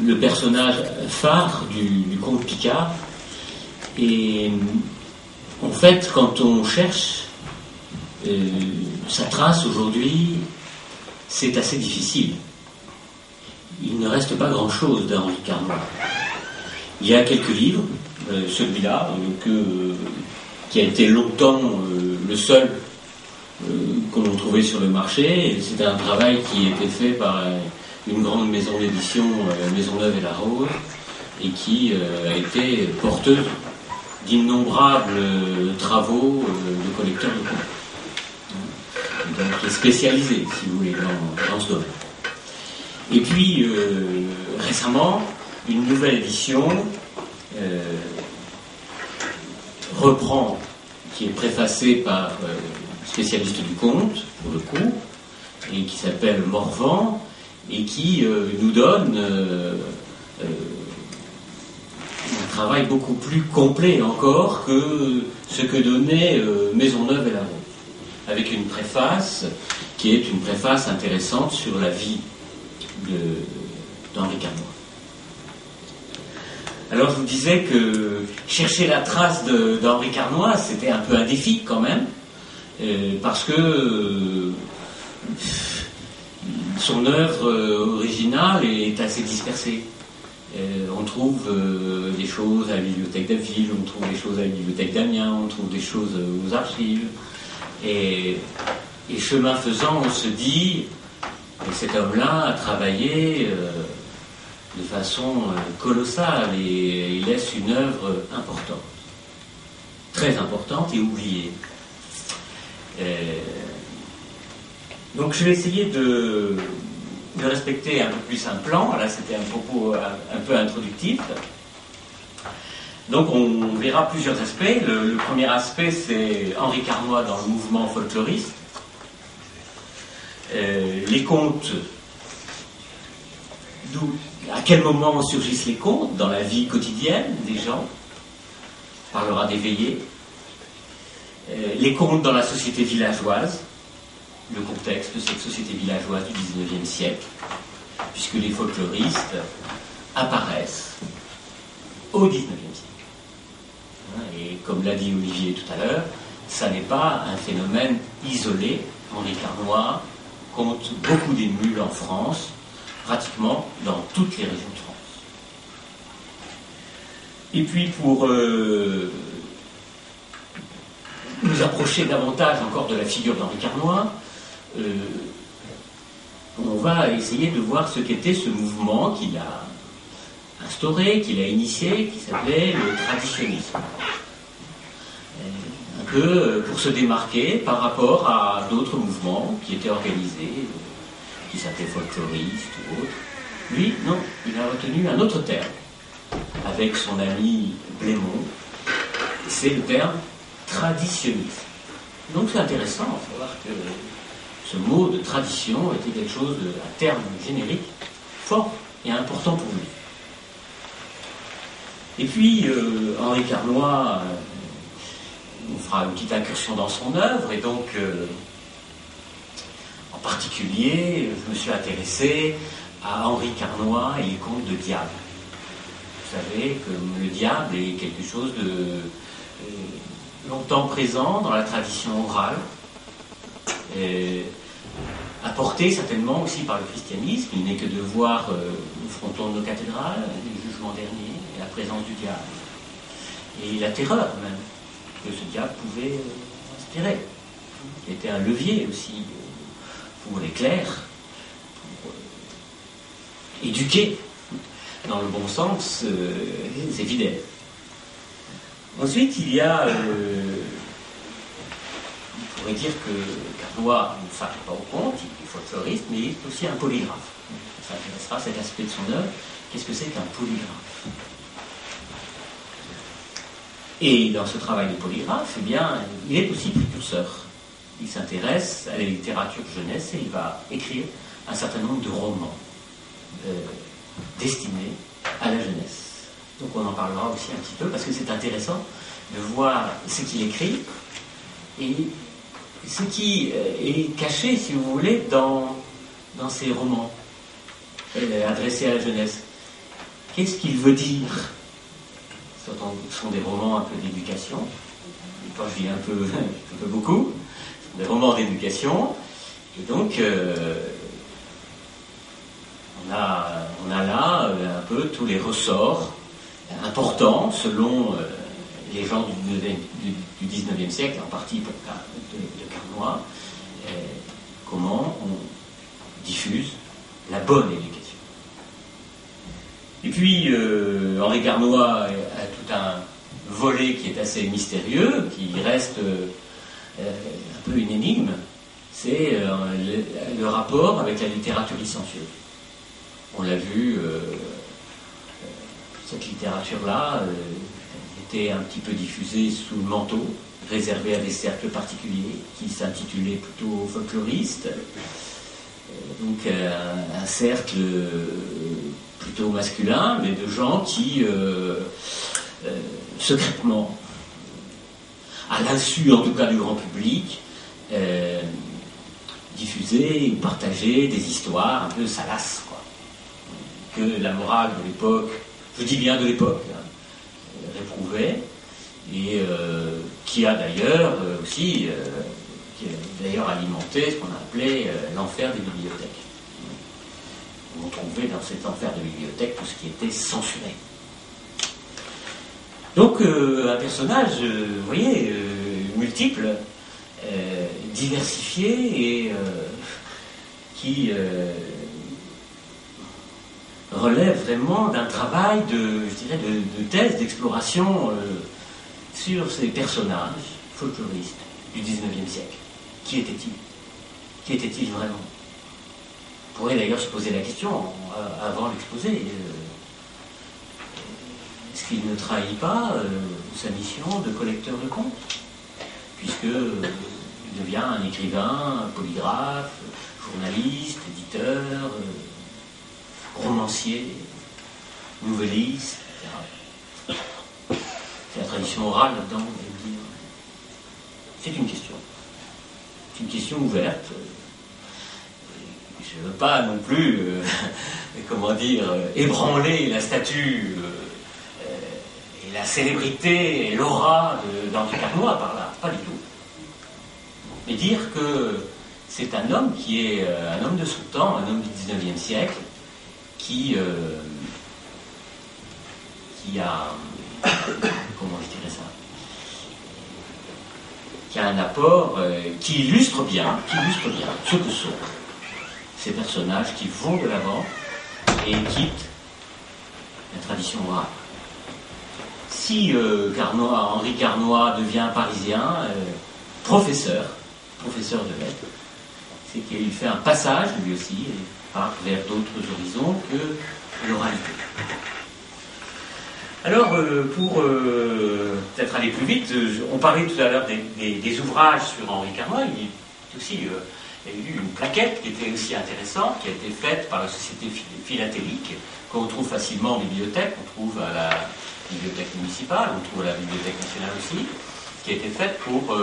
le personnage phare du conte Picard. Et en fait, quand on cherche sa trace aujourd'hui, c'est assez difficile. Il ne reste pas grand-chose d'Henri Carnoy. Il y a quelques livres, celui-là, qui a été longtemps le seul qu'on a trouvé sur le marché. C'était un travail qui a été fait par une grande maison d'édition, Maisonneuve et La Rose, et qui a été porteuse d'innombrables travaux de collecteurs de contes. Donc, qui est spécialisé, si vous voulez, dans ce domaine. Et puis, récemment, une nouvelle édition reprend, qui est préfacée par spécialiste du conte, pour le coup, et qui s'appelle Morvan, et qui nous donne un travail beaucoup plus complet encore que ce que donnait Maisonneuve et La Rose, avec une préface qui est une préface intéressante sur la vie d'Henri Carnoy. Alors je vous disais que chercher la trace d'Henri Carnoy, c'était un peu un défi quand même, parce que son œuvre originale est assez dispersée. On trouve des choses à la bibliothèque d'Abbeville, on trouve des choses à la bibliothèque d'Amiens, on trouve des choses aux archives. Et chemin faisant, on se dit, cet homme-là a travaillé de façon colossale et il laisse une œuvre importante, très importante et oubliée. Donc je vais essayer de respecter un peu plus un plan. Là, c'était un propos un peu introductif. Donc on verra plusieurs aspects. Le premier aspect, c'est Henri Carnoy dans le mouvement folkloriste. Les contes, à quel moment surgissent les contes dans la vie quotidienne des gens. On parlera des veillées. Les contes dans la société villageoise, le contexte de cette société villageoise du XIXe siècle, puisque les folkloristes apparaissent au XIXe siècle. Et comme l'a dit Olivier tout à l'heure, ça n'est pas un phénomène isolé. Henri Carnoy compte beaucoup d'émules en France, pratiquement dans toutes les régions de France. Et puis pour nous approcher davantage encore de la figure d'Henri Carnoy, on va essayer de voir ce qu'était ce mouvement qu'il a instauré, qu'il a initié, qui s'appelait le traditionnisme. Un peu pour se démarquer par rapport à d'autres mouvements qui étaient organisés, qui s'appelaient folkloristes ou autres. Lui, non, il a retenu un autre terme, avec son ami Blémont, c'est le terme traditionnisme. Donc c'est intéressant de savoir que ce mot de tradition était quelque chose un terme générique fort et important pour lui. Et puis Henri Carnoy, on fera une petite incursion dans son œuvre, et donc en particulier je me suis intéressé à Henri Carnoy et les contes de diable. Vous savez que le diable est quelque chose de longtemps présent dans la tradition orale, apporté certainement aussi par le christianisme. Il n'est que de voir le fronton de nos cathédrales, le jugement dernier, et la présence du diable, et la terreur même que ce diable pouvait inspirer. Il était un levier aussi pour les clercs, pour éduquer dans le bon sens les fidèles. Ensuite, il y a, on pourrait dire que Carnoy ne s'arrête pas au conte, il est folkloriste, mais il est aussi un polygraphe. Ça intéressera cet aspect de son œuvre. Qu'est-ce que c'est qu'un polygraphe? Et dans ce travail de polygraphe, eh bien, il est aussi précurseur. Il s'intéresse à la littérature jeunesse et il va écrire un certain nombre de romans destinés à la jeunesse. Donc on en parlera aussi un petit peu, parce que c'est intéressant de voir ce qu'il écrit et ce qui est caché, si vous voulez, dans ces romans. adressé à la jeunesse. Qu'est-ce qu'il veut dire? Ce sont des romans un peu d'éducation. Quand je dis un peu beaucoup, ce sont des romans d'éducation. Et donc, on a là un peu tous les ressorts importants selon les gens du 19e siècle, en partie de Carnoy, comment on diffuse la bonne éducation. Et puis, Henri Carnoy a tout un volet qui est assez mystérieux, qui reste un peu une énigme, c'est le rapport avec la littérature licencieuse. On l'a vu, cette littérature-là était un petit peu diffusée sous le manteau, réservée à des cercles particuliers, qui s'intitulaient plutôt folkloristes. Donc un cercle plutôt masculin, mais de gens qui, secrètement, à l'insu en tout cas du grand public, diffusaient ou partageaient des histoires un peu salaces, quoi. Que la morale de l'époque, je dis bien de l'époque, réprouvait, et qui a d'ailleurs aussi qui a d'ailleurs alimenté ce qu'on appelait l'enfer des bibliothèques. On trouvait dans cet enfer de bibliothèque tout ce qui était censuré. Donc un personnage, vous voyez, multiple, diversifié et qui relève vraiment d'un travail de thèse, d'exploration sur ces personnages folkloristes du XIXe siècle. Qui était-il? Qui était-il vraiment? On pourrait d'ailleurs se poser la question avant l'exposé. Est-ce qu'il ne trahit pas sa mission de collecteur de contes? Puisqu'il devient un écrivain, un polygraphe, journaliste, éditeur, romancier, nouvelliste, etc. C'est la tradition orale là-dedans, on va dire. C'est une question. C'est une question ouverte. Je ne veux pas non plus, comment dire, ébranler la statue et la célébrité et l'aura d'Henri Carnoy par là, pas du tout. Mais dire que c'est un homme qui est un homme de son temps, un homme du XIXe siècle, qui a, comment je dirais ça, qui a un apport qui illustre bien ce que sont ces personnages qui vont de l'avant et quittent la tradition orale. Si Henri Carnoy devient parisien, professeur de lettres, c'est qu'il fait un passage, lui aussi, et part vers d'autres horizons que l'oralité. Alors, pour peut-être aller plus vite, on parlait tout à l'heure des ouvrages sur Henri Carnoy. Il y a eu une plaquette qui était aussi intéressante, qui a été faite par la Société philatélique, qu'on trouve facilement en bibliothèque, on trouve à la bibliothèque municipale, on trouve à la Bibliothèque nationale aussi, qui a été faite pour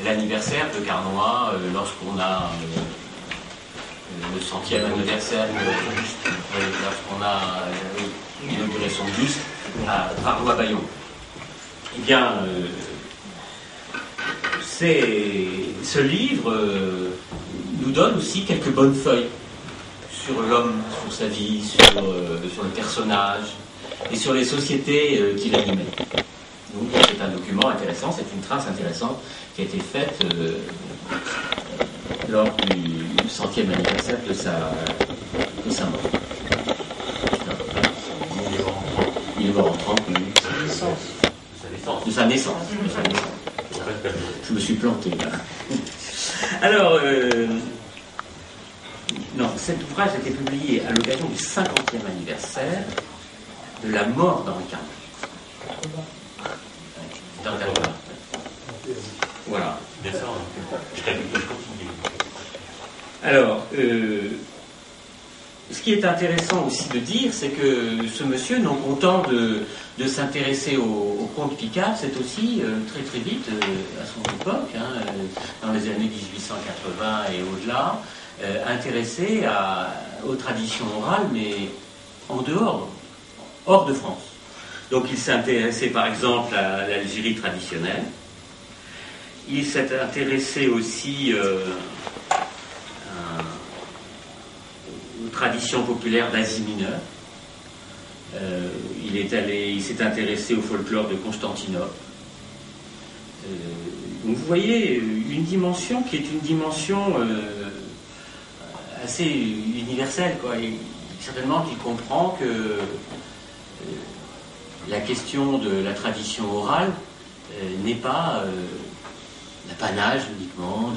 l'anniversaire de Carnoy, lorsqu'on a le 100e anniversaire de buste, lorsqu'on a inauguré son buste par Loi Bayon. Eh bien, ce livre nous donne aussi quelques bonnes feuilles sur l'homme, sur sa vie, sur le personnage et sur les sociétés qui l'animaient. Donc c'est un document intéressant, c'est une trace intéressante qui a été faite lors du 100e anniversaire de sa mort. Il est mort en 30 minutes. De sa naissance. Je me suis planté là. Alors, non, cet ouvrage a été publié à l'occasion du 50e anniversaire de la mort d'Henri Carnoy. Voilà. Alors, ce qui est intéressant aussi de dire, c'est que ce monsieur, non content de s'intéresser au conte Picard, c'est aussi très vite, à son époque, dans les années 1880 et au-delà, intéressé aux traditions orales, mais hors de France. Donc il s'est intéressé par exemple à l'Algérie traditionnelle. Il s'est intéressé aussi aux traditions populaires d'Asie mineure. Il s'est intéressé au folklore de Constantinople. Donc vous voyez une dimension qui est une dimension assez universelle, quoi. Et certainement qu'il comprend que la question de la tradition orale n'est pas l'apanage uniquement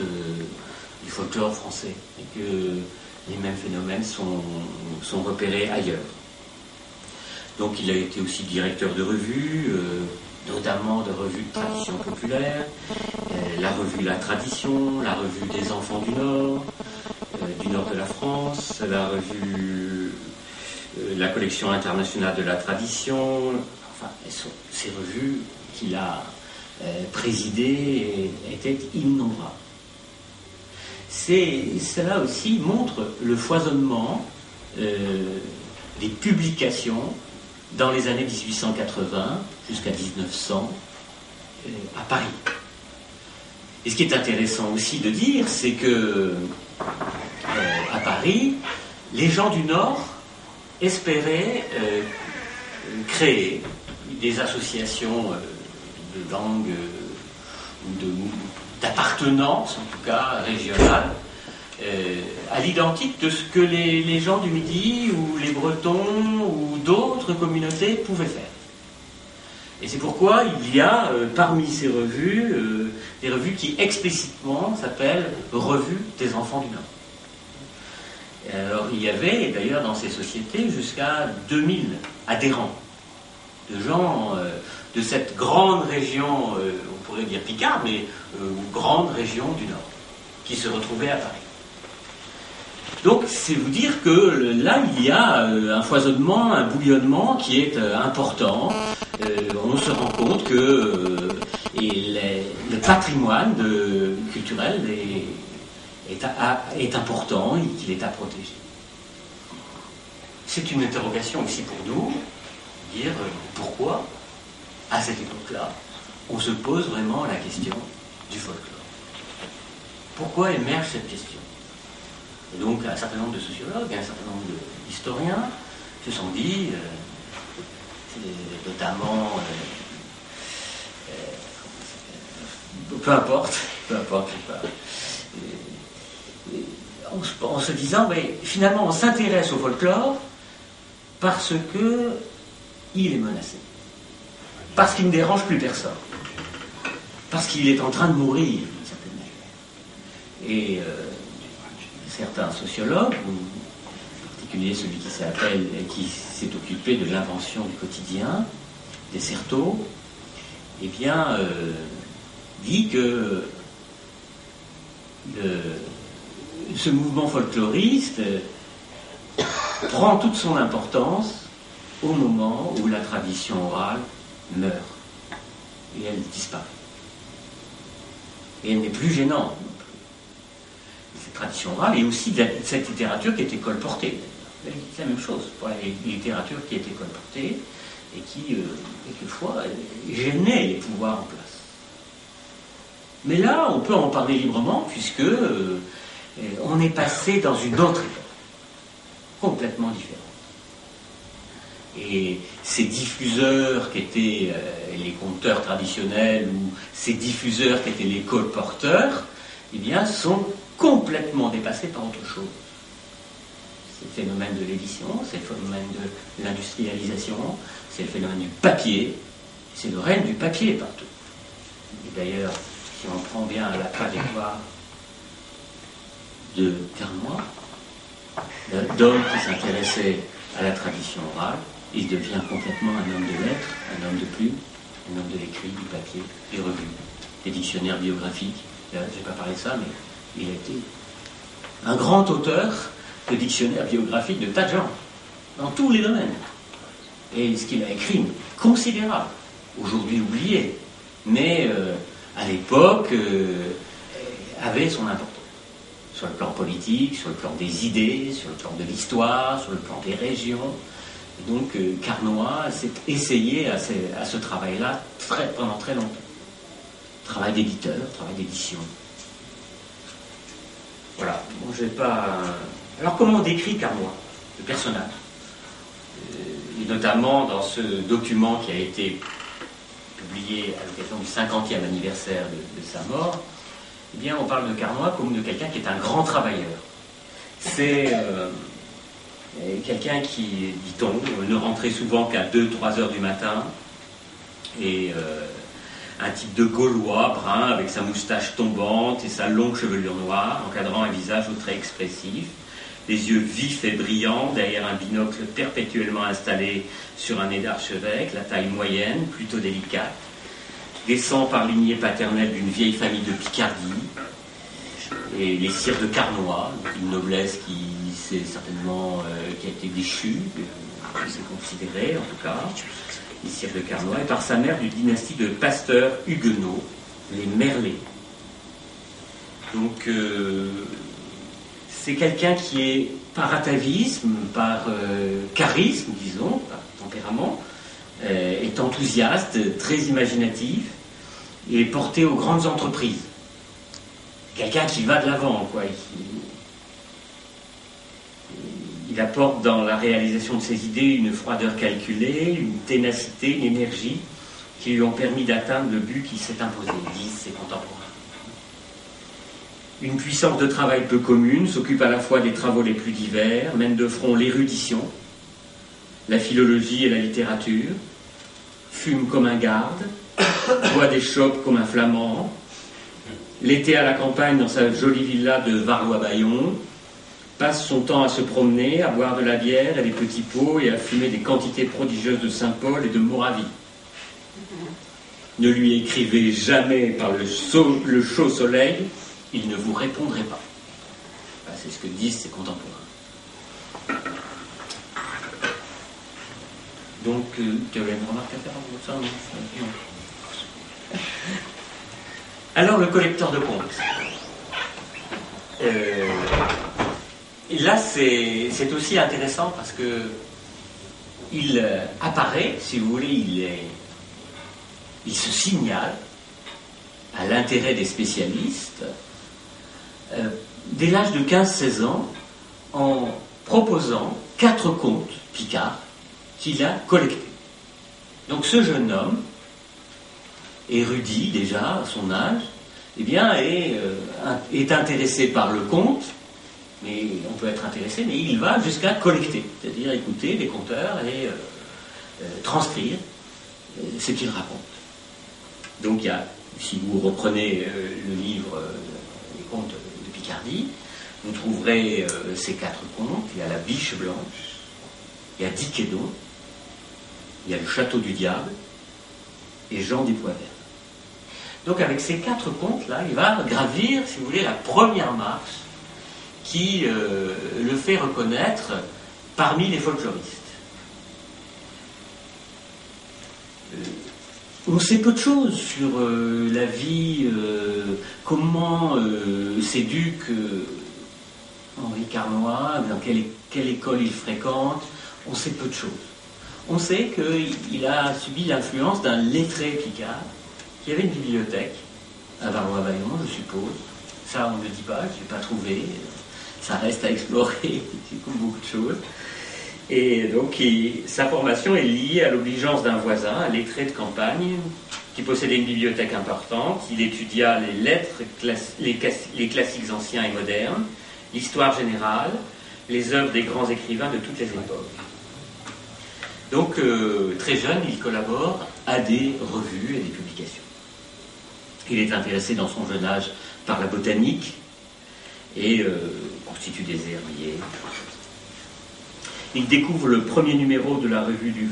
du folklore français, et que les mêmes phénomènes sont repérés ailleurs. Donc il a été aussi directeur de revues, notamment de revues de tradition populaire, la revue La Tradition, la revue des Enfants du Nord de la France, la revue la collection internationale de la tradition, enfin, ces revues qu'il a présidées étaient innombrables. Cela aussi montre le foisonnement des publications dans les années 1880 jusqu'à 1900 à Paris. Et ce qui est intéressant aussi de dire, c'est que à Paris, les gens du Nord espéraient créer des associations de langue ou d'appartenance, en tout cas régionale, à l'identique de ce que les gens du Midi ou les Bretons ou d'autres communautés pouvaient faire. Et c'est pourquoi il y a parmi ces revues des revues qui explicitement s'appellent Revues des Enfants du Nord. Et alors il y avait d'ailleurs dans ces sociétés jusqu'à 2000 adhérents, de gens de cette grande région, on pourrait dire Picard, mais grande région du Nord, qui se retrouvaient à Paris. Donc c'est vous dire que là il y a un foisonnement, un bouillonnement qui est important. On se rend compte que le patrimoine culturel est important et qu'il est à protéger. C'est une interrogation aussi pour nous, dire pourquoi, à cette époque-là, on se pose vraiment la question du folklore. Pourquoi émerge cette question? Et donc un certain nombre de sociologues, un certain nombre d'historiens se sont dit, notamment, peu importe, je sais pas, en se disant, mais finalement on s'intéresse au folklore parce que il est menacé, parce qu'il ne dérange plus personne, parce qu'il est en train de mourir d'une certaine manière. Et certains sociologues, en particulier celui qui s'est occupé de l'invention du quotidien, Desserteau, eh bien, dit que ce mouvement folkloriste prend toute son importance au moment où la tradition orale meurt et elle disparaît. Et elle n'est plus gênante. Cette tradition orale et aussi cette littérature qui était colportée. C'est la même chose pour la littérature qui était colportée et qui, quelquefois, gênait les pouvoirs en place. Mais là, on peut en parler librement puisque on est passé dans une autre époque, complètement différente. Et ces diffuseurs qui étaient les conteurs traditionnels ou ces diffuseurs qui étaient les colporteurs, eh bien, sont complètement dépassés par autre chose. C'est le phénomène de l'édition, c'est le phénomène de l'industrialisation, c'est le phénomène du papier, c'est le règne du papier partout. Et d'ailleurs, si on prend bien la trajectoire de Termois, d'homme qui s'intéressait à la tradition orale, il devient complètement un homme de lettres, un homme de plume, un homme de l'écrit, du papier, des revues, des dictionnaires biographiques. Je n'ai pas parlé de ça, mais il a été un grand auteur de dictionnaires biographiques de tas de gens, dans tous les domaines. Et ce qu'il a écrit est considérable, aujourd'hui oublié, mais à l'époque avait son importance. sur le plan politique, sur le plan des idées, sur le plan de l'histoire, sur le plan des régions. Et donc Carnoy s'est essayé à ce travail-là pendant très longtemps. Travail d'éditeur, travail d'édition. Voilà. Bon, je vais pas... Alors comment on décrit Carnoy, le personnage, et notamment dans ce document qui a été publié à l'occasion du 50e anniversaire de sa mort, eh bien on parle de Carnoy comme de quelqu'un qui est un grand travailleur. C'est quelqu'un qui, dit-on, ne rentrait souvent qu'à 2-3 heures du matin, et un type de Gaulois, brun, avec sa moustache tombante et sa longue chevelure noire, encadrant un visage aux traits expressifs, les yeux vifs et brillants, derrière un binocle perpétuellement installé sur un nez d'archevêque, la taille moyenne, plutôt délicate, descend par lignée paternelle d'une vieille famille de Picardie, et les sires de Carnoy, une noblesse qui a été déchue, c'est considéré en tout cas, les sires de Carnoy, et par sa mère d'une dynastie de pasteurs huguenots, les Merlets. Donc c'est quelqu'un qui est par atavisme, par charisme, disons, par tempérament, est enthousiaste, très imaginatif, et porté aux grandes entreprises. Quelqu'un qui va de l'avant, quoi. Il apporte dans la réalisation de ses idées une froideur calculée, une ténacité, une énergie qui lui ont permis d'atteindre le but qui s'est imposé, disent ses contemporains. Une puissance de travail peu commune, s'occupe à la fois des travaux les plus divers, mène de front l'érudition, la philologie et la littérature, fume comme un garde, boit des chopes comme un flamand, l'été à la campagne dans sa jolie villa de Varlois-Bayon, passe son temps à se promener, à boire de la bière et des petits pots et à fumer des quantités prodigieuses de Saint-Paul et de Moravie. Ne lui écrivez jamais par le chaud soleil, il ne vous répondrait pas. C'est ce que disent ses contemporains. Donc, tu avais une remarque à faire pour ça, non? Alors, le collecteur de comptes. Et là, c'est aussi intéressant parce que il apparaît, si vous voulez, il se signale à l'intérêt des spécialistes dès l'âge de 15-16 ans en proposant 4 contes picards qu'il a collectés. Donc ce jeune homme, érudit déjà à son âge, eh bien est intéressé par le conte, mais on peut être intéressé, mais il va jusqu'à collecter, c'est-à-dire écouter les conteurs et transcrire ce qu'ils racontent. Donc il y a, si vous reprenez le livre Les contes de Picardie, vous trouverez ces 4 contes. Il y a la Biche Blanche, il y a Dickédon, il y a le Château du Diable et Jean des Pois Verts. Donc avec ces 4 contes-là, il va gravir, si vous voulez, la première marche qui le fait reconnaître parmi les folkloristes. On sait peu de choses sur la vie, comment s'éduque Henri Carnoy, dans quelle école il fréquente. On sait peu de choses. On sait qu'il a subi l'influence d'un lettré picard qui avait une bibliothèque à Varlois-Bayon, je suppose. Ça, on ne le dit pas, je ne l'ai pas trouvé. Ça reste à explorer, c'est comme beaucoup de choses. Et donc, sa formation est liée à l'obligeance d'un voisin, un lettré de campagne, qui possédait une bibliothèque importante. Il étudia les lettres, les classiques anciens et modernes, l'histoire générale, les œuvres des grands écrivains de toutes les époques. Donc, très jeune, il collabore à des revues et des publications. Il est intéressé dans son jeune âge par la botanique et constitue des herbiers. Il découvre le premier numéro de la revue de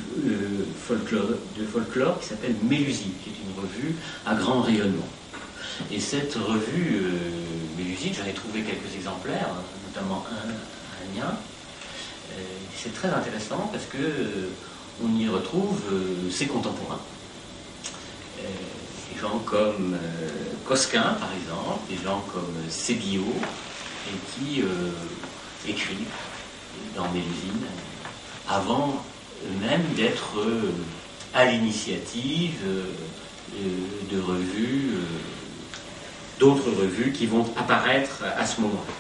folklore qui s'appelle Mélusine, qui est une revue à grand rayonnement. Et cette revue Mélusine, j'en ai trouvé quelques exemplaires, notamment un à Amiens. C'est très intéressant parce que on y retrouve ses contemporains. Des gens comme Cosquin, par exemple, des gens comme Sébillot, et qui écrivent dans Mélusine avant même d'être à l'initiative de revues, d'autres revues qui vont apparaître à ce moment-là.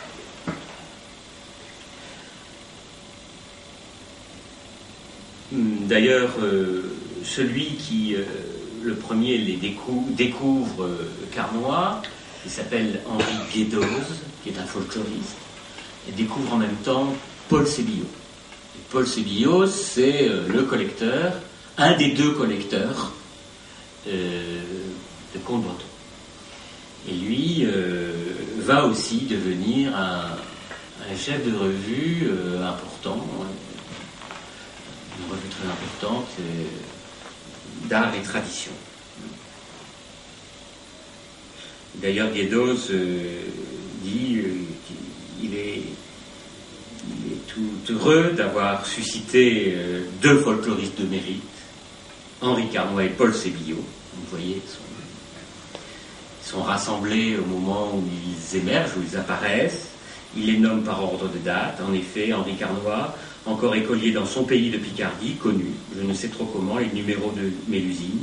D'ailleurs, celui qui, le premier, les découvre Carnoy, il s'appelle Henri Guédoz, qui est un folkloriste, et découvre en même temps Paul Sébillot. Et Paul Sébillot, c'est le collecteur, un des deux collecteurs de contes bretons. Et lui va aussi devenir un chef de revue important, une revue très importante d'art et tradition. D'ailleurs, Guédoz dit qu'il est tout heureux d'avoir suscité deux folkloristes de mérite, Henri Carnoy et Paul Sébillot. Vous voyez, ils sont rassemblés au moment où ils émergent, où ils apparaissent. Il les nomme par ordre de date. En effet, Henri Carnoy, encore écolier dans son pays de Picardie, connu, je ne sais trop comment, les numéros de Mélusine.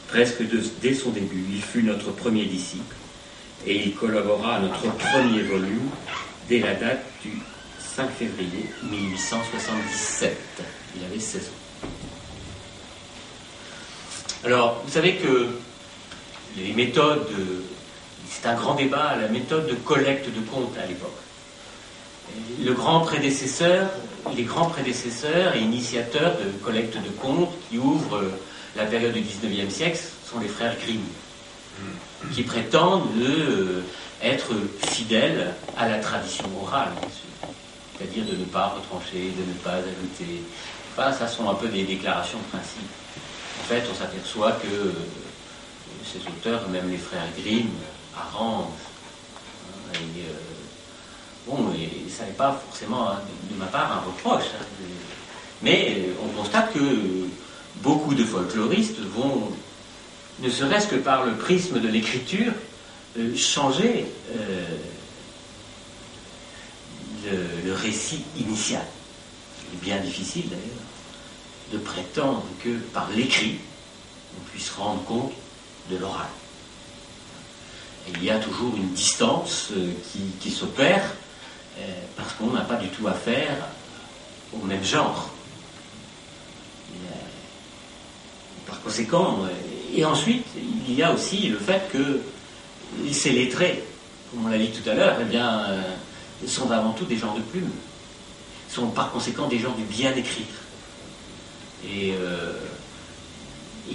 Presque dès son début, il fut notre premier disciple et il collabora à notre premier volume dès la date du 5 février 1877. Il avait 16 ans. Alors, vous savez que les méthodes, c'est un grand débat, la méthode de collecte de contes à l'époque. Les grands prédécesseurs et initiateurs de collecte de contes qui ouvrent la période du 19e siècle sont les frères Grimm, qui prétendent être fidèles à la tradition orale, bien sûr. C'est-à-dire de ne pas retrancher, de ne pas ajouter. Enfin, ça sont un peu des déclarations de principe. En fait, on s'aperçoit que ces auteurs, même les frères Grimm, arrangent. Et ça n'est pas forcément, de ma part, un reproche. Mais on constate que beaucoup de folkloristes vont, ne serait-ce que par le prisme de l'écriture, changer le récit initial. Il est bien difficile d'ailleurs de prétendre que par l'écrit on puisse rendre compte de l'oral. Il y a toujours une distance qui s'opère parce qu'on n'a pas du tout affaire au même genre. Par conséquent, et ensuite il y a aussi le fait que ces lettrés, comme on l'a dit tout à l'heure, eh bien, sont avant tout des gens de plume, sont par conséquent des gens du bien écrire, et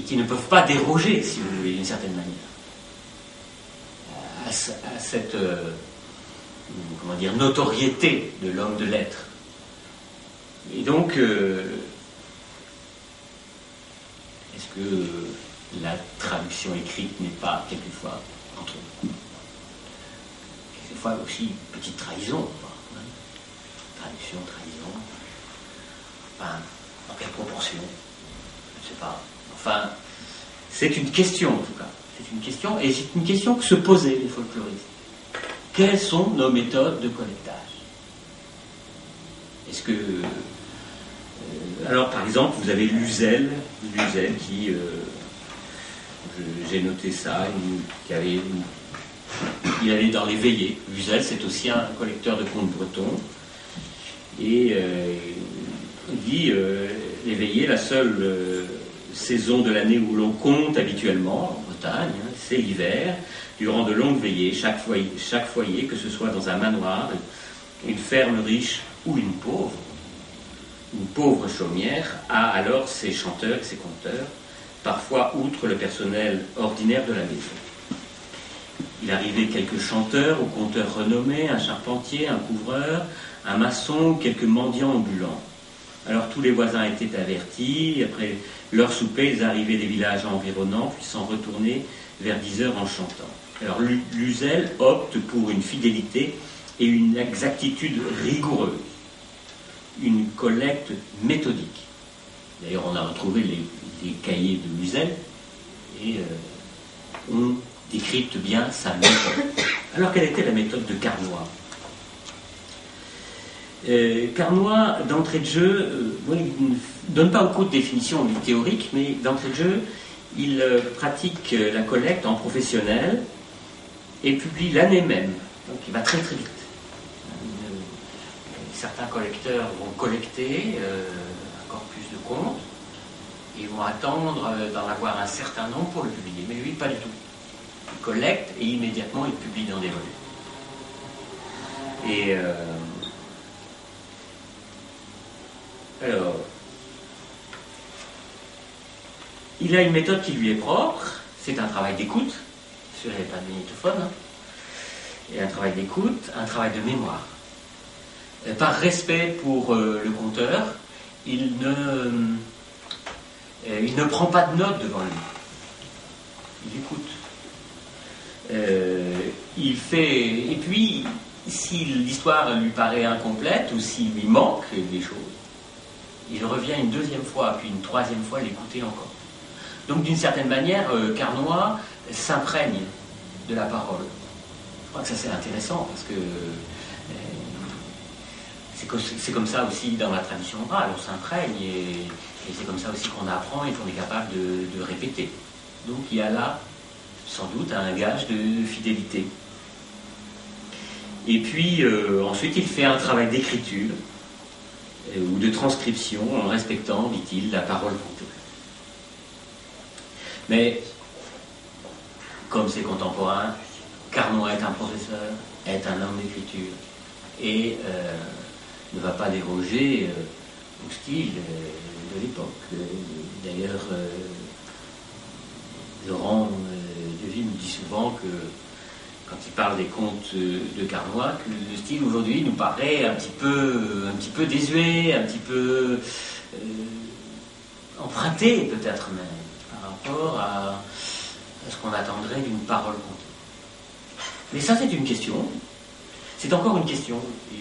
qui ne peuvent pas déroger, si vous voulez, d'une certaine manière, à cette notoriété de l'homme de lettres. Et donc, est-ce que la traduction écrite n'est pas quelquefois entre nous, quelquefois aussi petite trahison, hein? Traduction, trahison, enfin, dans quelle proportion, je ne sais pas. Enfin, c'est une question en tout cas. C'est une question, et c'est une question que se posaient les folkloristes. Quelles sont nos méthodes de collectage? Est-ce que... alors, par exemple, vous avez Luzel qui... j'ai noté ça, il allait dans les veillées. Luzel, c'est aussi un collecteur de contes bretons. Et il dit, les veillées, la seule saison de l'année où l'on compte habituellement, en Bretagne, hein, c'est l'hiver. Durant de longues veillées, chaque foyer, que ce soit dans un manoir, une ferme riche ou une pauvre chaumière, a alors ses chanteurs et ses conteurs, parfois outre le personnel ordinaire de la maison. Il arrivait quelques chanteurs ou conteurs renommés, un charpentier, un couvreur, un maçon, quelques mendiants ambulants. Alors tous les voisins étaient avertis, après leur souper, ils arrivaient des villages environnants, puis s'en retournaient vers 10 heures en chantant. Alors Luzel opte pour une fidélité et une exactitude rigoureuse, une collecte méthodique. D'ailleurs, on a retrouvé les cahiers de Luzel et on décrypte bien sa méthode. Alors, quelle était la méthode de Carnoy? Carnoy, d'entrée de jeu, il ne donne pas beaucoup de définitions théoriques, mais d'entrée de jeu, il pratique la collecte en professionnel et publie l'année même. Donc il va très très vite. Certains collecteurs vont collecter un corpus de comptes et vont attendre d'en avoir un certain nombre pour le publier. Mais lui, pas du tout. Il collecte et immédiatement il publie dans des volumes. Et alors, il a une méthode qui lui est propre, c'est un travail d'écoute, sur les pas de magnétophone, hein, et un travail d'écoute, un travail de mémoire. Par respect pour le conteur, il ne prend pas de notes devant lui. Il écoute. Il fait. Et puis, si l'histoire lui paraît incomplète ou s'il lui manque des choses, il revient une deuxième fois, puis une troisième fois l'écouter encore. Donc, d'une certaine manière, Carnoy s'imprègne de la parole. Je crois que ça c'est intéressant parce que c'est comme ça aussi dans la tradition orale, on s'imprègne et c'est comme ça aussi qu'on apprend et qu'on est capable de répéter. Donc il y a là sans doute un gage de fidélité. Et puis ensuite il fait un travail d'écriture ou de transcription en respectant, dit-il, la parole contée. Mais comme ses contemporains, Carnoy est un professeur, est un homme d'écriture et ne va pas déroger au style de l'époque. D'ailleurs, Laurent Deville nous dit souvent que quand il parle des contes de Carnoy, que le style aujourd'hui nous paraît un petit peu désuet, un petit peu emprunté peut-être même, par rapport à ce qu'on attendrait d'une parole contée. Mais ça c'est une question, c'est encore une question. Et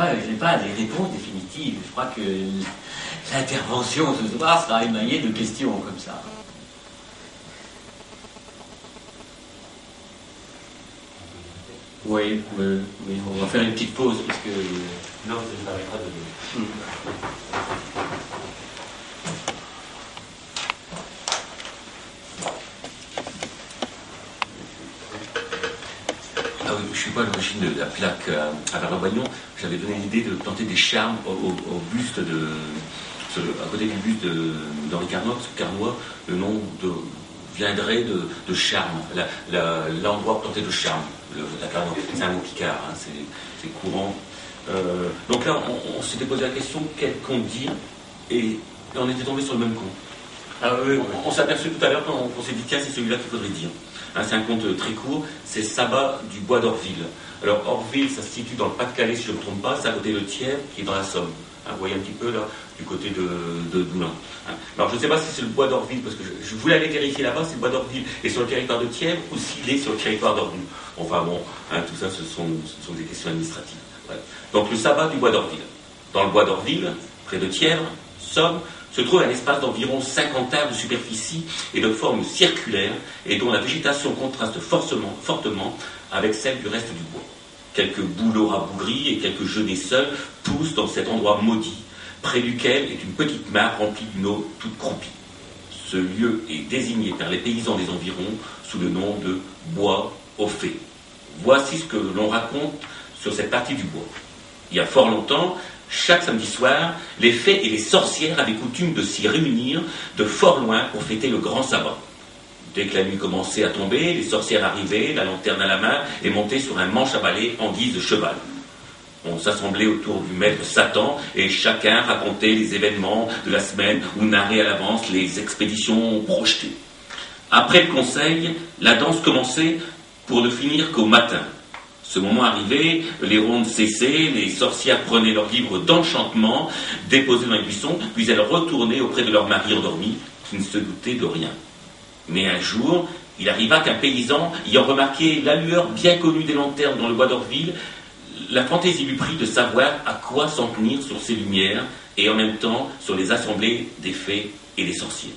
je n'ai pas des réponses définitives. Je crois que l'intervention ce soir sera émaillée de questions comme ça. Oui, on va faire une petite pause parce que... Non, ça ne m'arrêtera de... Ah oui, je ne suis pas à l'origine de la plaque à Bernard-Bagnon. J'avais donné l'idée de planter des charmes au buste à côté du buste d'Henri Carnoy, parce que Carnoy, le nom viendrait de charme, l'endroit planté de charme. C'est un mot picard, hein, c'est courant. Donc là, on s'était posé la question quel conte dire, et on était tombé sur le même conte. Ah oui, on s'est aperçu tout à l'heure quand on s'est dit tiens, c'est celui-là qu'il faudrait dire. Hein, c'est un conte très court, c'est Sabbat du bois d'Orville. Alors Orville, ça se situe dans le Pas-de-Calais, si je ne me trompe pas, c'est à côté de Thiers, qui est dans la Somme. Hein, vous voyez un petit peu là, du côté de Doullens. Hein. Alors je ne sais pas si c'est le bois d'Orville, parce que je voulais aller vérifier là-bas si le bois d'Orville est sur le territoire de Thiers ou s'il est sur le territoire d'Orville. Enfin bon, hein, tout ça ce sont des questions administratives. Ouais. Donc le Sabbat du bois d'Orville. Dans le bois d'Orville, près de Thiers, Somme, se trouve un espace d'environ 50 arts de superficie et de forme circulaire et dont la végétation contraste fortement avec celle du reste du bois. Quelques bouleaux rabougris et quelques genêts seuls poussent dans cet endroit maudit, près duquel est une petite mare remplie d'une eau toute croupie. Ce lieu est désigné par les paysans des environs sous le nom de bois au fée. Voici ce que l'on raconte sur cette partie du bois. Il y a fort longtemps, chaque samedi soir, les fées et les sorcières avaient coutume de s'y réunir de fort loin pour fêter le grand sabbat. Dès que la nuit commençait à tomber, les sorcières arrivaient, la lanterne à la main, et montaient sur un manche à balai en guise de cheval. On s'assemblait autour du maître Satan, et chacun racontait les événements de la semaine ou narrait à l'avance les expéditions projetées. Après le conseil, la danse commençait pour ne finir qu'au matin. Ce moment arrivé, les rondes cessaient, les sorcières prenaient leurs livres d'enchantement, déposés dans les buissons, puis elles retournaient auprès de leur mari endormi, qui ne se doutait de rien. Mais un jour, il arriva qu'un paysan, ayant remarqué la lueur bien connue des lanternes dans le bois d'Orville, la fantaisie lui prit de savoir à quoi s'en tenir sur ces lumières, et en même temps sur les assemblées des fées et des sorciers.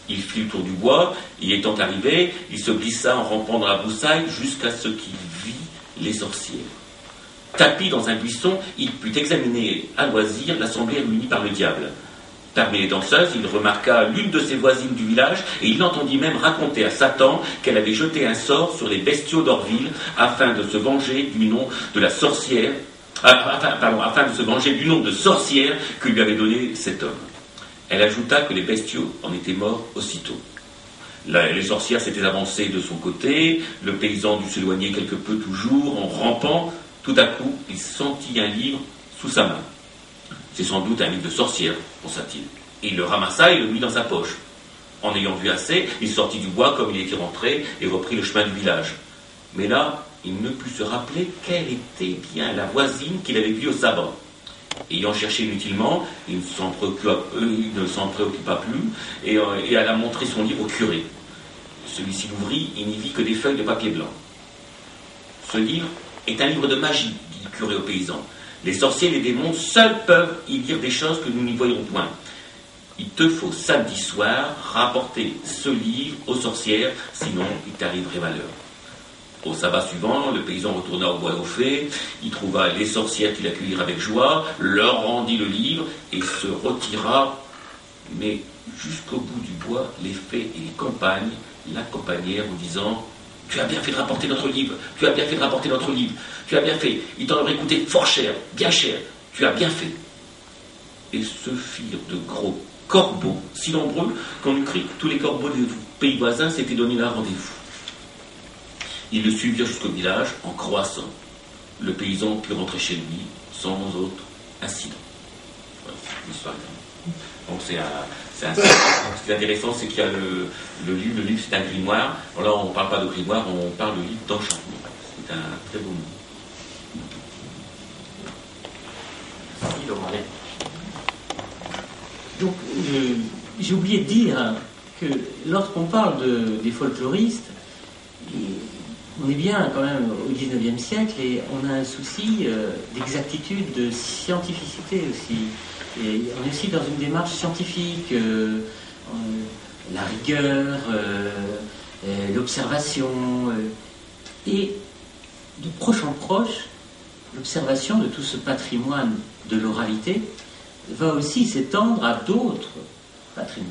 Il fit le tour du bois, y étant arrivé, il se glissa en rampant dans la broussaille jusqu'à ce qu'il vit les sorcières. Tapi dans un buisson, il put examiner à loisir l'assemblée réunie par le diable. Parmi les danseuses, il remarqua l'une de ses voisines du village et il l'entendit même raconter à Satan qu'elle avait jeté un sort sur les bestiaux d'Orville afin de se venger du nom de la sorcière, afin de se venger du nom de sorcière que lui avait donné cet homme. Elle ajouta que les bestiaux en étaient morts aussitôt. Les sorcières s'étaient avancées de son côté, le paysan dut s'éloigner quelque peu toujours en rampant. Tout à coup, il sentit un livre sous sa main. C'est sans doute un livre de sorcière, pensa-t-il. Il le ramassa et le mit dans sa poche. En ayant vu assez, il sortit du bois comme il était rentré et reprit le chemin du village. Mais là, il ne put se rappeler quelle était bien la voisine qu'il avait vue au sabbat. Ayant cherché inutilement, il ne s'en préoccupa plus et alla montrer son livre au curé. Celui-ci l'ouvrit et n'y vit que des feuilles de papier blanc. Ce livre est un livre de magie, dit le curé au paysan. Les sorciers et les démons seuls peuvent y lire des choses que nous n'y voyons point. Il te faut samedi soir rapporter ce livre aux sorcières, sinon il t'arriverait malheur. Au sabbat suivant, le paysan retourna au bois aux fées, il trouva les sorcières qui l'accueillirent avec joie, leur rendit le livre et se retira. Mais jusqu'au bout du bois, les fées et les compagnes l'accompagnèrent en disant « Tu as bien fait de rapporter notre livre, tu as bien fait de rapporter notre livre, tu as bien fait, il t'en aurait coûté fort cher, bien cher, tu as bien fait. » Et se firent de gros corbeaux, si nombreux qu'on eût cru que tous les corbeaux des pays voisins s'étaient donné un rendez-vous. Ils le suivirent jusqu'au village en croissant. Le paysan put rentrer chez lui sans autre incident. Voilà, c'est l'histoire. Donc ce qui est intéressant, c'est qu'il y a le livre c'est un grimoire. Alors là, on ne parle pas de grimoire, on parle de livre d'enchantement. C'est un très beau mot. Merci Laurent. Donc, j'ai oublié de dire que lorsqu'on parle des folkloristes, on est bien quand même au XIXe siècle et on a un souci d'exactitude, de scientificité aussi. Et on est aussi dans une démarche scientifique, la rigueur, l'observation, et de proche en proche, l'observation de tout ce patrimoine de l'oralité va aussi s'étendre à d'autres patrimoines.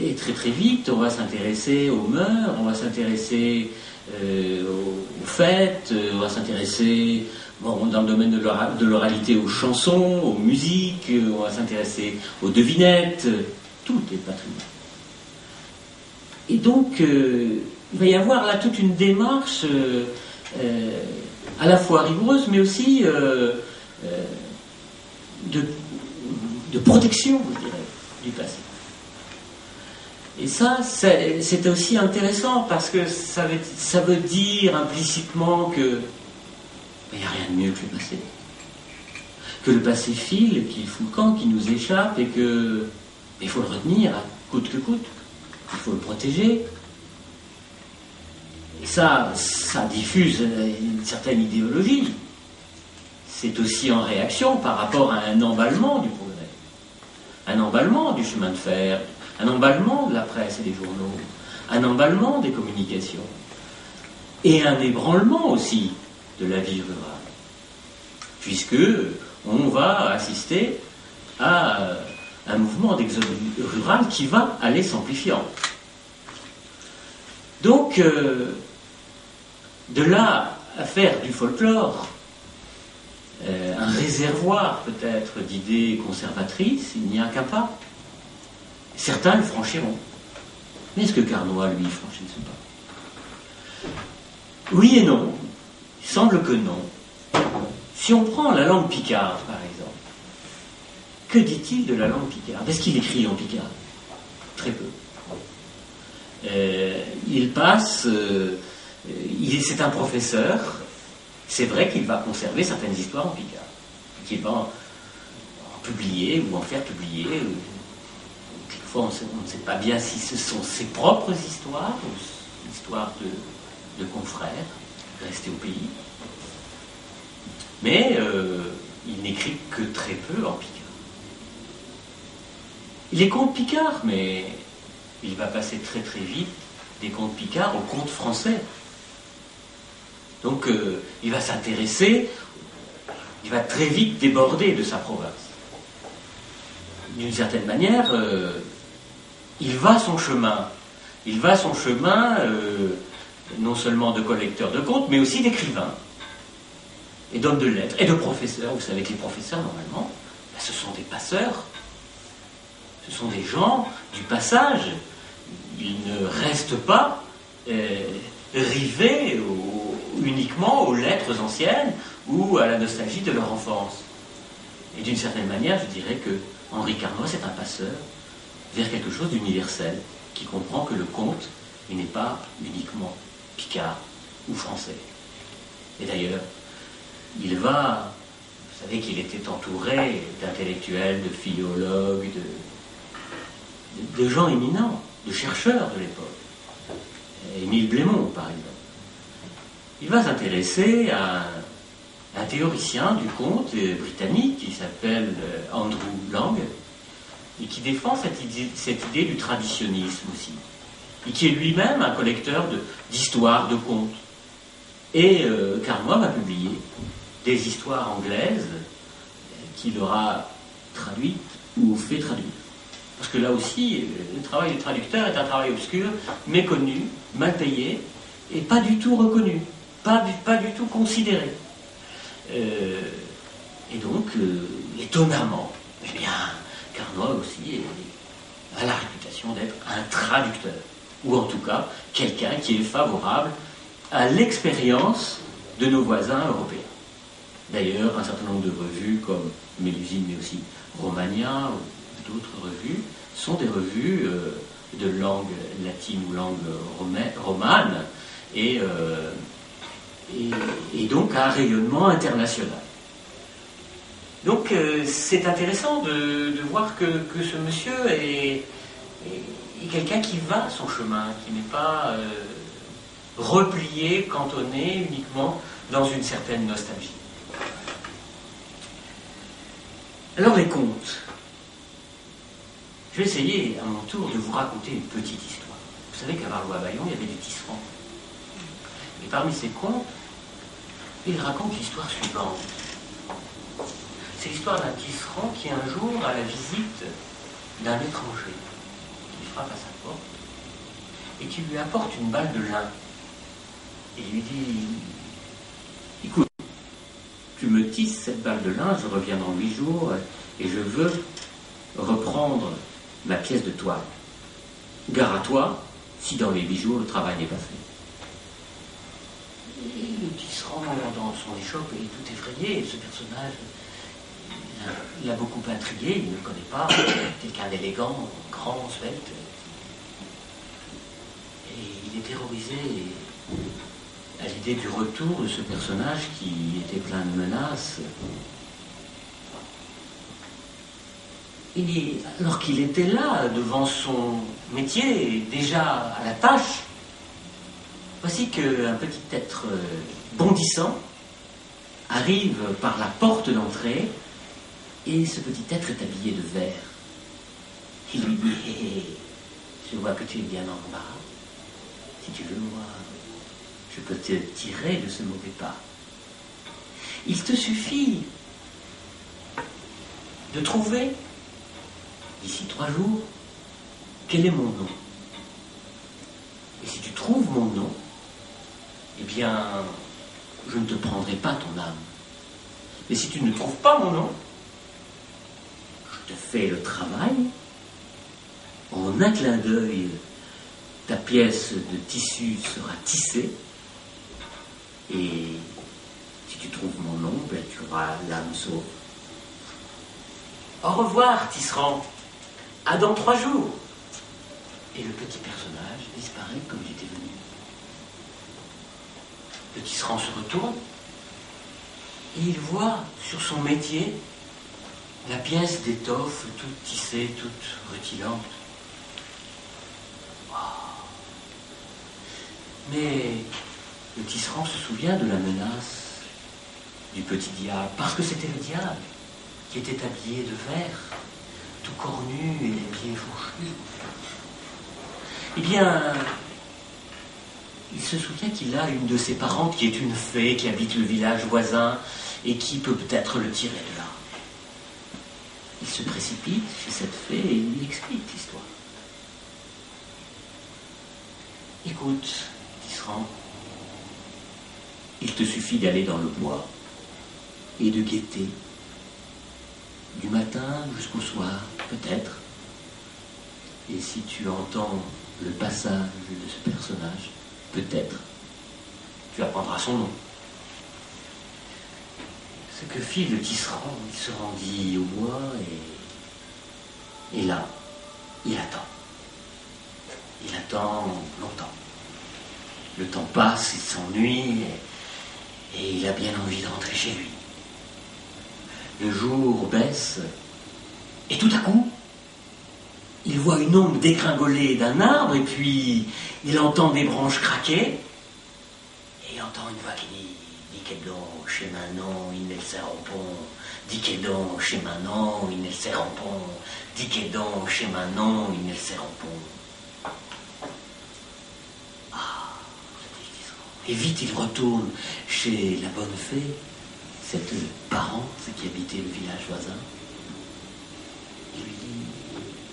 Et très très vite, on va s'intéresser aux mœurs, on va s'intéresser aux fêtes, on va s'intéresser dans le domaine de l'oralité aux chansons, aux musiques, on va s'intéresser aux devinettes, tout est patrimoine. Et donc, il va y avoir là toute une démarche à la fois rigoureuse, mais aussi de protection, je dirais, du passé. Et ça, c'est aussi intéressant parce que ça veut dire implicitement que il n'y a rien de mieux que le passé. Que le passé file, qu'il fout le camp, qu'il nous échappe et que il faut le retenir à coûte que coûte. Il faut le protéger. Et ça diffuse une certaine idéologie. C'est aussi en réaction par rapport à un emballement du progrès, un emballement du chemin de fer, un emballement de la presse et des journaux, un emballement des communications, et un ébranlement aussi de la vie rurale, puisque on va assister à un mouvement d'exode rural qui va aller s'amplifiant. Donc, de là à faire du folklore un réservoir peut-être d'idées conservatrices, il n'y a qu'un pas. Certains le franchiront. Mais est-ce que Carnoy, lui, franchissait pas? Oui et non. Il semble que non. Si on prend la langue picarde, par exemple, que dit-il de la langue picarde? Est-ce qu'il écrit en picarde? Très peu. Il passe... c'est un professeur. C'est vrai qu'il va conserver certaines histoires en picarde. Qu'il va en publier ou en faire publier... Quelquefois, on ne sait pas bien si ce sont ses propres histoires ou histoires de confrères restés au pays. Mais il n'écrit que très peu en picard. Il est conte picard, mais il va passer très très vite des contes picards aux contes français. Donc il va s'intéresser, il va très vite déborder de sa province. D'une certaine manière, il va son chemin. Il va son chemin non seulement de collecteur de contes, mais aussi d'écrivain, et d'homme de lettres, et de professeur. Vous savez que les professeurs, normalement, ben, ce sont des passeurs. Ce sont des gens du passage. Ils ne restent pas rivés uniquement aux lettres anciennes ou à la nostalgie de leur enfance. Et d'une certaine manière, je dirais que Henri Carnoy, c'est un passeur vers quelque chose d'universel, qui comprend que le conte, il n'est pas uniquement picard ou français. Et d'ailleurs, il va, vous savez qu'il était entouré d'intellectuels, de philologues, de gens éminents, de chercheurs de l'époque. Émile Blémont, par exemple. Il va s'intéresser à un théoricien du conte britannique qui s'appelle Andrew Lang, et qui défend cette idée du traditionnisme aussi, et qui est lui-même un collecteur d'histoires, de contes. Et Carnoy va publier des histoires anglaises qu'il aura traduites ou fait traduire. Parce que là aussi, le travail du traducteur est un travail obscur, méconnu, mal payé, et pas du tout reconnu, pas du tout considéré. Et donc, étonnamment, eh bien, Carnoy aussi a la réputation d'être un traducteur, ou en tout cas, quelqu'un qui est favorable à l'expérience de nos voisins européens. D'ailleurs, un certain nombre de revues comme Mélusine, mais aussi Romagna, ou d'autres revues, sont des revues de langue latine ou langue romane, et donc à un rayonnement international. Donc c'est intéressant de voir que ce monsieur est quelqu'un qui va son chemin, qui n'est pas replié, cantonné uniquement dans une certaine nostalgie. Alors les contes. Je vais essayer à mon tour de vous raconter une petite histoire. Vous savez qu'à Varlois-Bayon, il y avait des tisserands. Et parmi ces contes, il raconte l'histoire suivante. C'est l'histoire d'un tisserand qui un jour a la visite d'un étranger qui frappe à sa porte et qui lui apporte une balle de lin. Et il lui dit, écoute, tu me tisses cette balle de lin, je reviens dans 8 jours et je veux reprendre ma pièce de toile. Gare à toi, si dans les 8 jours le travail n'est pas fait. Et le tisserand, dans son échoppe, est tout effrayé. Ce personnage, il a beaucoup intrigué, il ne le connaît pas. Quelqu'un d'élégant, grand, svelte. Et il est terrorisé à l'idée du retour de ce personnage qui était plein de menaces. Et alors qu'il était là, devant son métier, déjà à la tâche, voici qu'un petit être bondissant arrive par la porte d'entrée, et ce petit être est habillé de vert. Il lui dit, hé, je vois que tu es bien en embarras. Si tu veux, moi, je peux te tirer de ce mauvais pas. Il te suffit de trouver, d'ici 3 jours, quel est mon nom. Et si tu trouves mon nom, eh bien, je ne te prendrai pas ton âme. Mais si tu ne trouves pas mon nom, je te fais le travail. En un clin d'œil, ta pièce de tissu sera tissée. Et si tu trouves mon nom, ben, tu auras l'âme sauve. Au revoir, tisserand. À dans 3 jours. Et le petit personnage disparaît comme il était venu. Le tisserand se retourne et il voit sur son métier la pièce d'étoffe toute tissée, toute rutilante. Wow. Mais le tisserand se souvient de la menace du petit diable, parce que c'était le diable qui était habillé de vert, tout cornu et les pieds fourchus. Eh bien, il se souvient qu'il a une de ses parentes qui est une fée, qui habite le village voisin, et qui peut peut-être le tirer de là. Il se précipite chez cette fée et lui explique l'histoire. Écoute, Tisserand, il te suffit d'aller dans le bois et de guetter du matin jusqu'au soir, peut-être. Et si tu entends le passage de ce personnage, peut-être, tu apprendras son nom. Ce que fit le Tisserand, il se rendit au bois et là, il attend. Il attend longtemps. Le temps passe, il s'ennuie et il a bien envie de rentrer chez lui. Le jour baisse et tout à coup, il voit une ombre dégringoler d'un arbre et puis il entend des branches craquer et il entend une voix qui dit « Dis qu'est donc chez Manon, il ne le sert au pont. Dis qu'est donc chez Manon, il ne le sert au pont. Dis qu'est donc chez Manon, il ne le sert au pont. » Ah, et vite il retourne chez la bonne fée, cette parente qui habitait le village voisin. Il lui dit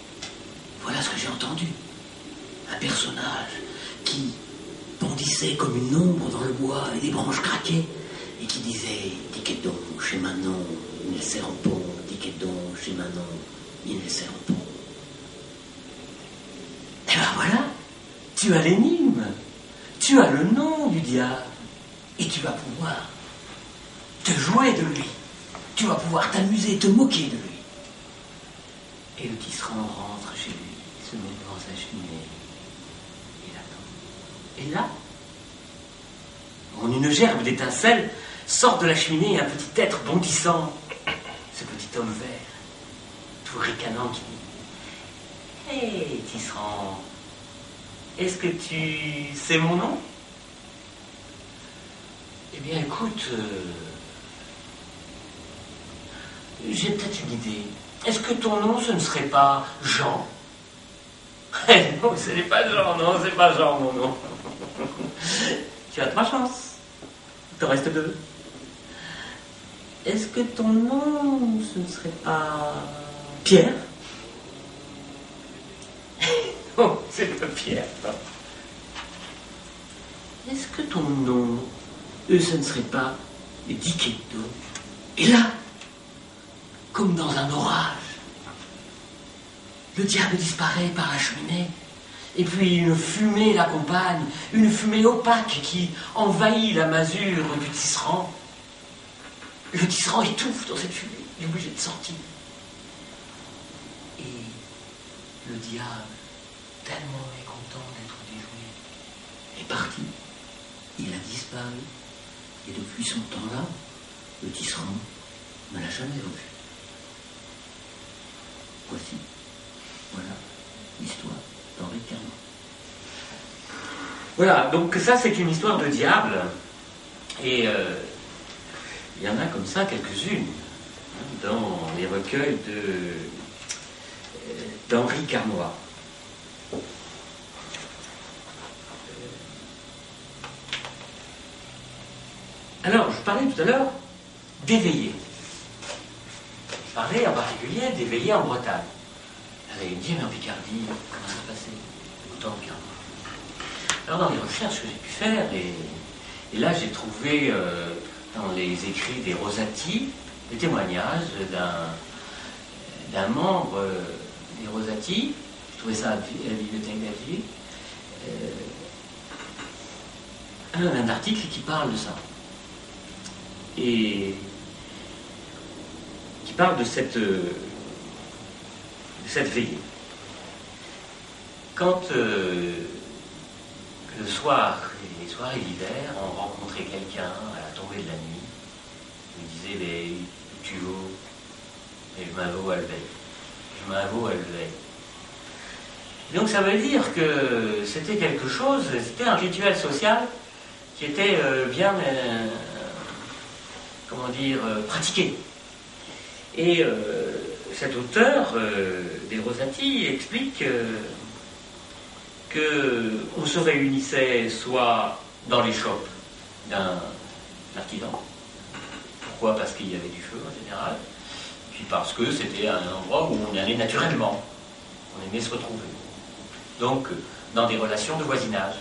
« Voilà ce que j'ai entendu. Un personnage qui bondissait comme une ombre dans le bois et des branches craquaient et qui disait « Dis qu'est donc chez Manon, il ne sert au pont. Dis qu'est donc chez Manon, il ne sert au pont. » Et ben voilà, tu as l'énigme, tu as le nom du diable et tu vas pouvoir te jouer de lui. Tu vas pouvoir t'amuser, te moquer de lui. Et le Tisserand rentre chez lui, se met devant sa cheminée. Il attend. Et là, en une gerbe d'étincelles, sort de la cheminée un petit être bondissant. Ce petit homme vert, tout ricanant, qui dit « Hé, Tisserand, est-ce que tu sais mon nom ?» Eh bien, écoute, j'ai peut-être une idée. Est-ce que ton nom, ce ne serait pas Jean? Eh non, ce n'est pas Jean, non, c'est pas Jean, mon nom. Tu as 3 chances. Il t'en reste 2. Est-ce que ton nom, ce ne serait pas Pierre? Non, c'est pas Pierre. Est-ce que ton nom, ce ne serait pas Dickedo? Et là, comme dans un orage, le diable disparaît par la cheminée, et puis une fumée l'accompagne, une fumée opaque qui envahit la masure du Tisserand. Le Tisserand étouffe dans cette fumée, il est obligé de sortir. Et le diable, tellement mécontent d'être déjoué, est parti. Il a disparu, et depuis son temps-là, le Tisserand ne l'a jamais revu. Voici, voilà, l'histoire d'Henri Carnot. Voilà, donc ça c'est une histoire de diable, et il y en a comme ça quelques-unes dans les recueils d'Henri Carnoy. Alors, je parlais tout à l'heure d'éveillés. Je parlais en particulier d'éveillés en Bretagne. Vous allez me dire, mais en Picardie, comment ça se passait? Autant en Picardie. Alors, dans les recherches que j'ai pu faire, et là j'ai trouvé dans les écrits des Rosati des témoignages d'un membre des Rosati. Je trouvais ça à la bibliothèque d'Alger. Un article qui parle de ça. Et qui parle de cette veillée. Quand le soir, les soirées d'hiver, on rencontrait quelqu'un à la tombée de la nuit, il me disait mais tu veux, et je m'avoue à lever. Je m'avoue à lever. Donc ça veut dire que c'était quelque chose, c'était un rituel social qui était bien pratiqué. Et cet auteur des Rosati explique qu'on se réunissait soit dans les shops d'un artisan. Pourquoi? Parce qu'il y avait du feu en général, puis parce que c'était un endroit où on allait naturellement, on aimait se retrouver. Donc, dans des relations de voisinage.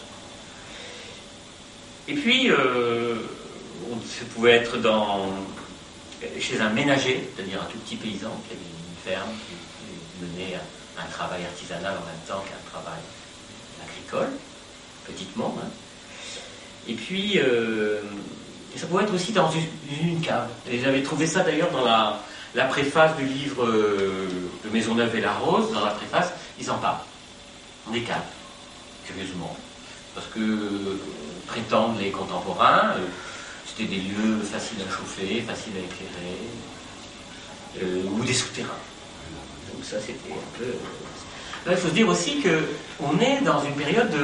Et puis, ça pouvait être chez un ménager, c'est-à-dire un tout petit paysan qui avait une ferme, qui menait un travail artisanal en même temps qu'un travail agricole, petitement. Hein. Et puis, ça pouvait être aussi dans une cave. Et j'avais trouvé ça d'ailleurs dans la préface du livre de Maisonneuve et la Rose. Dans la préface, ils en parlent. Dans des caves, curieusement. Parce que, prétendent les contemporains, c'était des lieux faciles à chauffer, faciles à éclairer, ou des souterrains. Donc ça, c'était un peu... Là, il faut se dire aussi qu'on est dans une période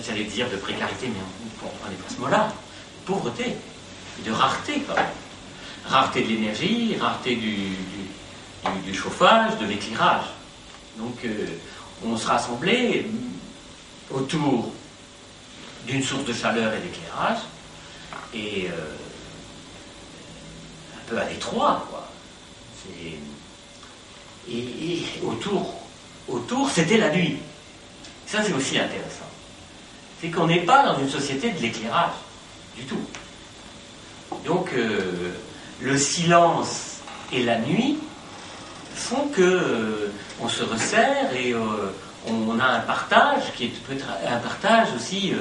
j'allais dire de précarité, mais on ne prenait pas ce mot-là, de pauvreté, de rareté quand même. Rareté de l'énergie, rareté du chauffage, de l'éclairage. Donc on se rassemblait autour d'une source de chaleur et d'éclairage, et un peu à l'étroit, quoi. Et autour, c'était la nuit. Ça, c'est aussi intéressant. C'est qu'on n'est pas dans une société de l'éclairage, du tout. Donc, le silence et la nuit font que on se resserre et on a un partage qui peut être un partage aussi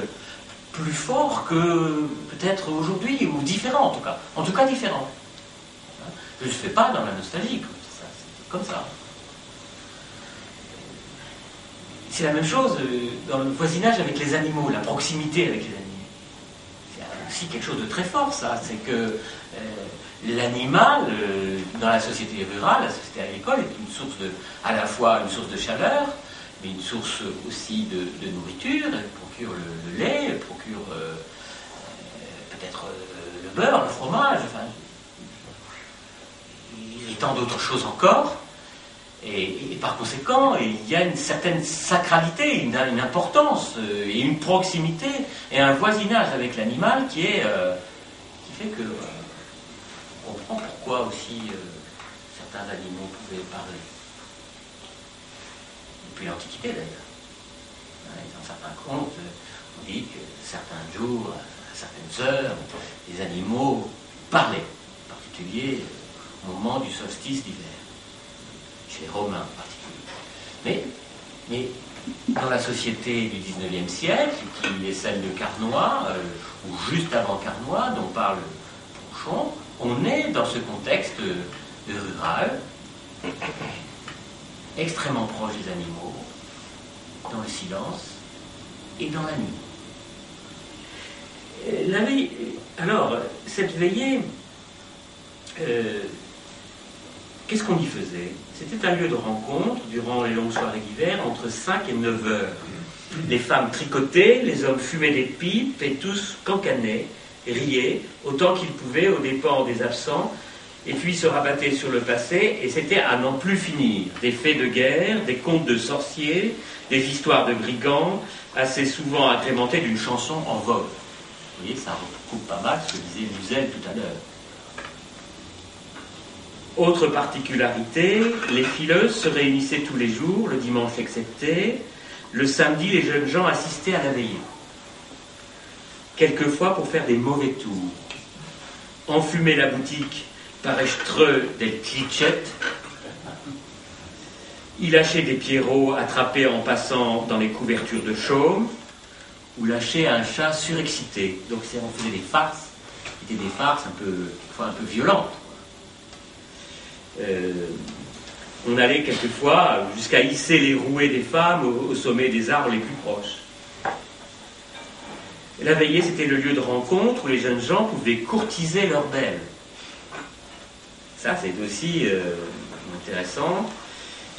plus fort que peut-être aujourd'hui, ou différent en tout cas. En tout cas différent. Je ne le fais pas dans la nostalgie, c'est comme ça. C'est la même chose dans le voisinage avec les animaux, la proximité avec les animaux. C'est aussi quelque chose de très fort, ça. C'est que l'animal, dans la société rurale, la société agricole, est une source à la fois une source de chaleur, mais une source aussi de nourriture. Elle procure le lait, elle procure peut-être le beurre, le fromage, enfin, et tant d'autres choses encore. Et par conséquent, il y a une certaine sacralité, une importance, et une proximité, et un voisinage avec l'animal qui fait que on comprend pourquoi aussi certains animaux pouvaient parler. Depuis l'Antiquité d'ailleurs. Dans certains contes, on dit que certains jours, à certaines heures, les animaux parlaient, en particulier au moment du solstice d'hiver. Chez les Romains en particulier. Mais dans la société du XIXe siècle, qui est celle de Carnoy, ou juste avant Carnoy, dont parle Ponchon, on est dans ce contexte rural, extrêmement proche des animaux, dans le silence et dans la nuit. Alors, cette veillée, qu'est-ce qu'on y faisait? C'était un lieu de rencontre durant les longues soirées d'hiver, entre 5 et 9 heures. Les femmes tricotaient, les hommes fumaient des pipes et tous cancanaient, riaient, autant qu'ils pouvaient aux dépens des absents, et puis se rabattaient sur le passé, et c'était à n'en plus finir. Des faits de guerre, des contes de sorciers, des histoires de brigands, assez souvent agrémentées d'une chanson en vogue. Vous voyez, ça recoupe pas mal ce que disait Musel tout à l'heure. Autre particularité, les fileuses se réunissaient tous les jours, le dimanche excepté. Le samedi, les jeunes gens assistaient à la veillée. Quelquefois pour faire des mauvais tours. Enfumer la boutique par Estreux del Clichet, y lâcher des pierrots attrapés en passant dans les couvertures de chaume, ou lâcher un chat surexcité. Donc on faisait des farces, qui étaient des farces quelquefois un peu violentes. On allait quelquefois jusqu'à hisser les rouets des femmes au sommet des arbres les plus proches. Et la veillée, c'était le lieu de rencontre où les jeunes gens pouvaient courtiser leurs belles. Ça, c'est aussi intéressant.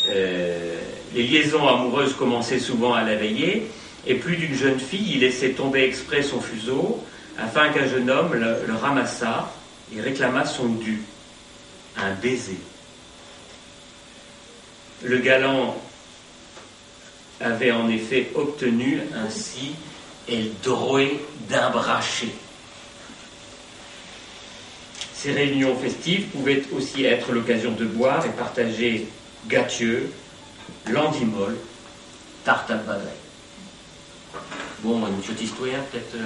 Les liaisons amoureuses commençaient souvent à la veillée, et plus d'une jeune fille y laissait tomber exprès son fuseau, afin qu'un jeune homme le ramassât et réclamât son dû. Un baiser. Le galant avait en effet obtenu ainsi El Droé d'un Braché. Ces réunions festives pouvaient aussi être l'occasion de boire et partager gâtieux, landimol, Tarte al Bazai. Bon, une petite histoire, peut-être,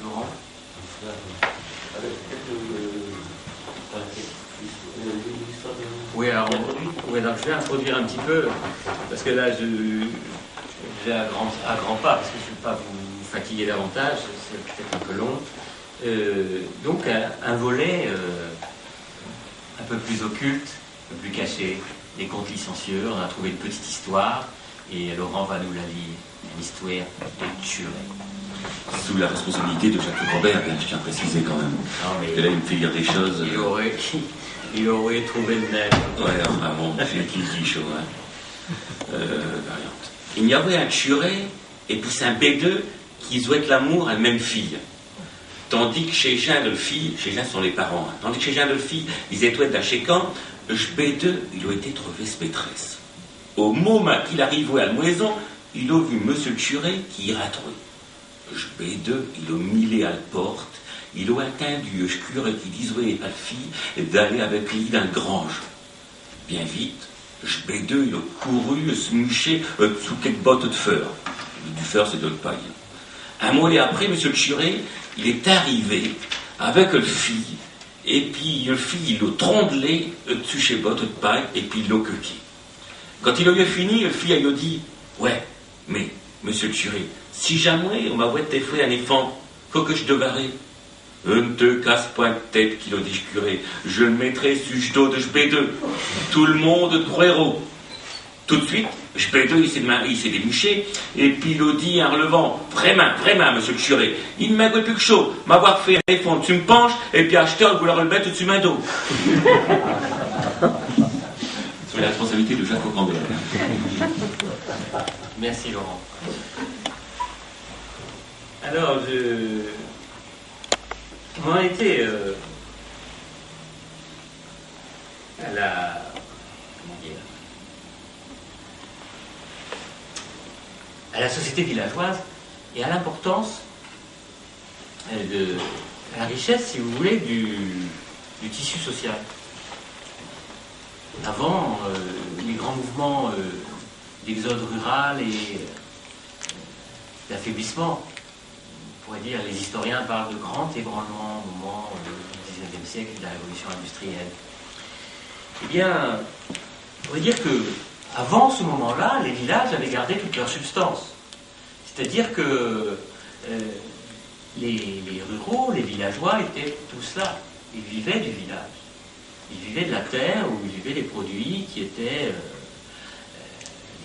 Laurent? Oui, alors, je vais introduire un petit peu, parce que là, je vais à grands pas, parce que je ne vais pas vous fatiguer davantage, c'est peut-être un peu long. Donc, un volet un peu plus occulte, un peu plus caché, des contes licencieux. On a trouvé une petite histoire, et Laurent va nous la lire, une histoire de Turé. Sous la responsabilité de Jacques Robert, je tiens à préciser quand même. Non, mais Et là, il me fait lire des choses. Il aurait trouvé le même. Ouais, enfin bon, j'ai qui dit chaud, hein. Variante. Il y avait un Turé et puis c'est un B2 qui souhaite l'amour à la même fille. Tandis que chez Jean de fille, chez Jean sont les parents, hein. Tandis que chez Jean de fille, ils étaient d'un chécan, le B2, il a été trouvé sa maîtresse. Au moment qu'il arrivait à la maison, il a vu monsieur Turé qui ira trouver. Le B2, il a milé à la porte, il a attendu le curé qui disait à la fille d'aller avec lui dans le grange. Bien vite, le B2, il a couru se moucher sous quelques bottes de fer. Du fer, c'est de la paille. Un mois après, monsieur le curé, il est arrivé avec le fille, et puis le fille, il l'a trondelé dessus chez bottes de paille, et puis il l'a cueilli. Quand il a eu fini, le fille, il a dit, ouais, mais, monsieur le curé, si jamais on m'avait été fait un enfant, faut que je devarais. Ne te casse pas la tête, qu'il a dit le curé, je le mettrai sur le dos de B2. Tout le monde croira. Tout de suite, B2, il s'est démouché, et puis il a dit en relevant, vraiment, monsieur le curé, il ne m'a plus que chaud, m'avoir fait un enfant, tu me penches, et puis acheteur, vous le remettre dessus ma dos. C'est la responsabilité de Jacques Robert. Merci Laurent. Alors, on en était à la... Comment dire, à la société villageoise et à l'importance à la richesse, si vous voulez, du tissu social. Avant, les grands mouvements d'exode rural et d'affaiblissement, on pourrait dire, les historiens parlent de grands ébranlements au moment du XIXe siècle et de la révolution industrielle. Eh bien, on pourrait dire que avant ce moment-là, les villages avaient gardé toute leur substance. C'est-à-dire que les ruraux, les villageois étaient tous là. Ils vivaient du village. Ils vivaient de la terre ou ils vivaient des produits qui étaient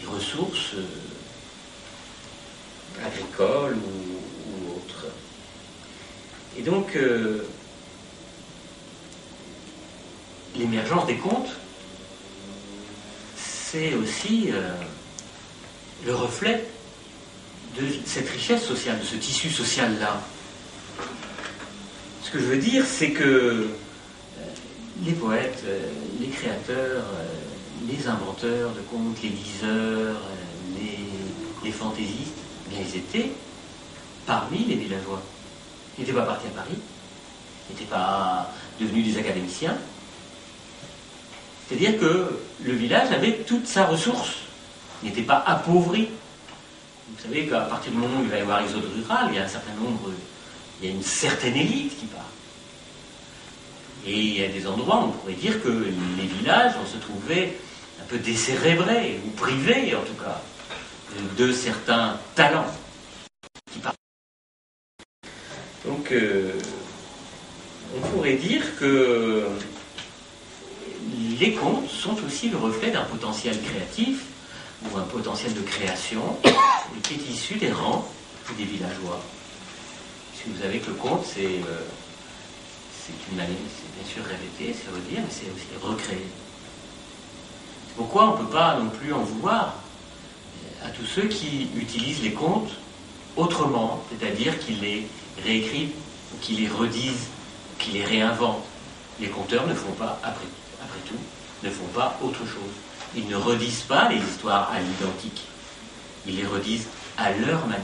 des ressources agricoles ou autres. Et donc, l'émergence des contes, c'est aussi le reflet de cette richesse sociale, de ce tissu social-là. Ce que je veux dire, c'est que les poètes, les créateurs, les inventeurs de contes, les liseurs, les fantaisistes, bien, ils étaient parmi les villageois. Ils n'étaient pas partis à Paris, ils n'étaient pas devenus des académiciens. C'est-à-dire que le village avait toute sa ressource, il n'était pas appauvri. Vous savez qu'à partir du moment où il va y avoir l'exode rural, il y a une certaine élite qui part. Et il y a des endroits où on pourrait dire que les villages vont se trouver un peu décérébrés, ou privés en tout cas, de certains talents qui partent. Donc, on pourrait dire que les contes sont aussi le reflet d'un potentiel créatif, ou un potentiel de création, qui est issu des rangs des villageois. Si vous savez que le conte, c'est une manière, c'est bien sûr répéter, c'est redire, mais c'est aussi recréer. C'est pourquoi on ne peut pas non plus en vouloir à tous ceux qui utilisent les contes autrement, c'est-à-dire qu'ils les réécrivent, ou qu'ils les redisent, ou qu'ils les réinventent. Les conteurs ne font pas, après tout, ne font pas autre chose. Ils ne redisent pas les histoires à l'identique. Ils les redisent à leur manière.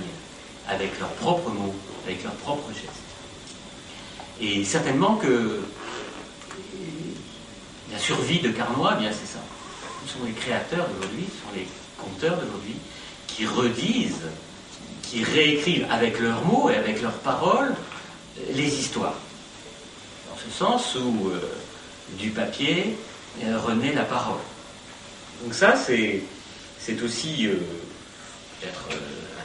avec leurs propres mots, avec leurs propres gestes. Et certainement que la survie de Carnoy, eh bien c'est ça. Ce sont les créateurs d'aujourd'hui, ce sont les conteurs d'aujourd'hui qui redisent, qui réécrivent avec leurs mots et avec leurs paroles les histoires. Dans ce sens où du papier renaît la parole. Donc ça, c'est aussi peut-être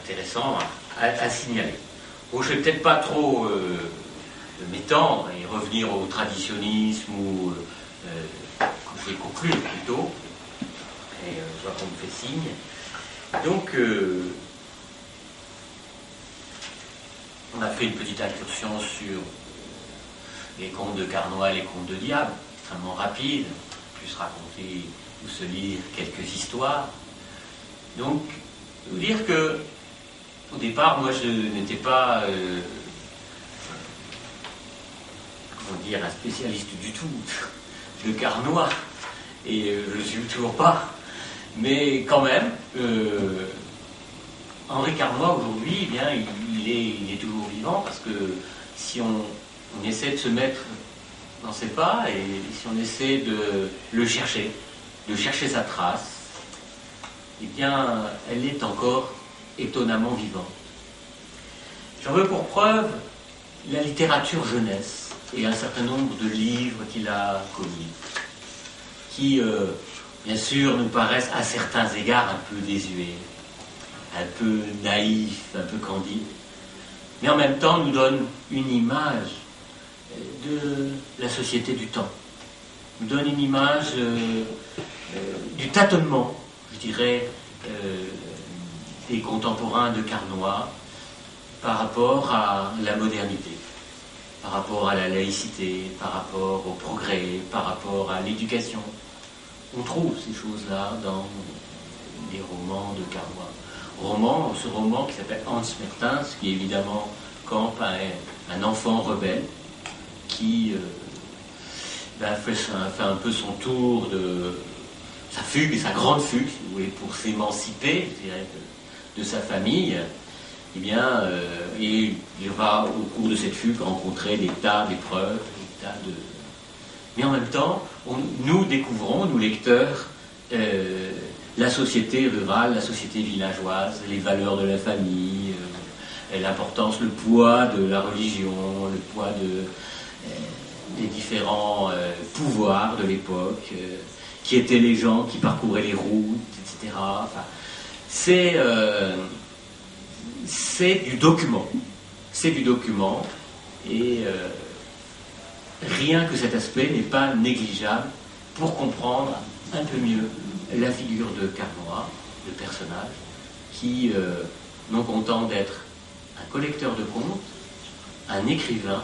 intéressant à signaler. Bon, je ne vais peut-être pas trop m'étendre et revenir au traditionnisme ou je vais conclure plutôt. Et je vois qu'on me fait signe. Donc, on a fait une petite incursion sur les contes de Carnoy, les contes de diable, extrêmement rapide, plus raconter ou se lire quelques histoires. Donc, je veux dire que, au départ, moi, je n'étais pas, comment dire, un spécialiste du tout de Carnoy, et je ne suis toujours pas. Mais quand même, Henri Carnoy aujourd'hui, eh bien, il est toujours vivant parce que si on essaie de se mettre dans ses pas et si on essaie de le chercher, de chercher sa trace, eh bien, elle est encore étonnamment vivante. J'en veux pour preuve la littérature jeunesse et un certain nombre de livres qu'il a commis, qui bien sûr, nous paraissent à certains égards un peu désuets, un peu naïfs, un peu candides, mais en même temps nous donnent une image de la société du temps, nous donnent une image du tâtonnement, je dirais, des contemporains de Carnoy par rapport à la modernité, par rapport à la laïcité, par rapport au progrès, par rapport à l'éducation. On trouve ces choses-là dans les romans de Carnoy. Ce roman qui s'appelle Hans Mertens, qui évidemment campe un enfant rebelle qui fait un peu son tour de sa fugue, sa grande fugue, si vous voulez, pour s'émanciper, je dirais, de sa famille. Eh bien, il va au cours de cette fugue rencontrer des tas d'épreuves, des tas de... Mais en même temps, nous découvrons, nous lecteurs, la société rurale, la société villageoise, les valeurs de la famille, l'importance, le poids de la religion, le poids des différents pouvoirs de l'époque, qui étaient les gens qui parcouraient les routes, etc. Enfin, c'est du document. C'est du document et... rien que cet aspect n'est pas négligeable pour comprendre un peu mieux la figure de Carnoy, le personnage, qui, non content d'être un collecteur de contes, un écrivain,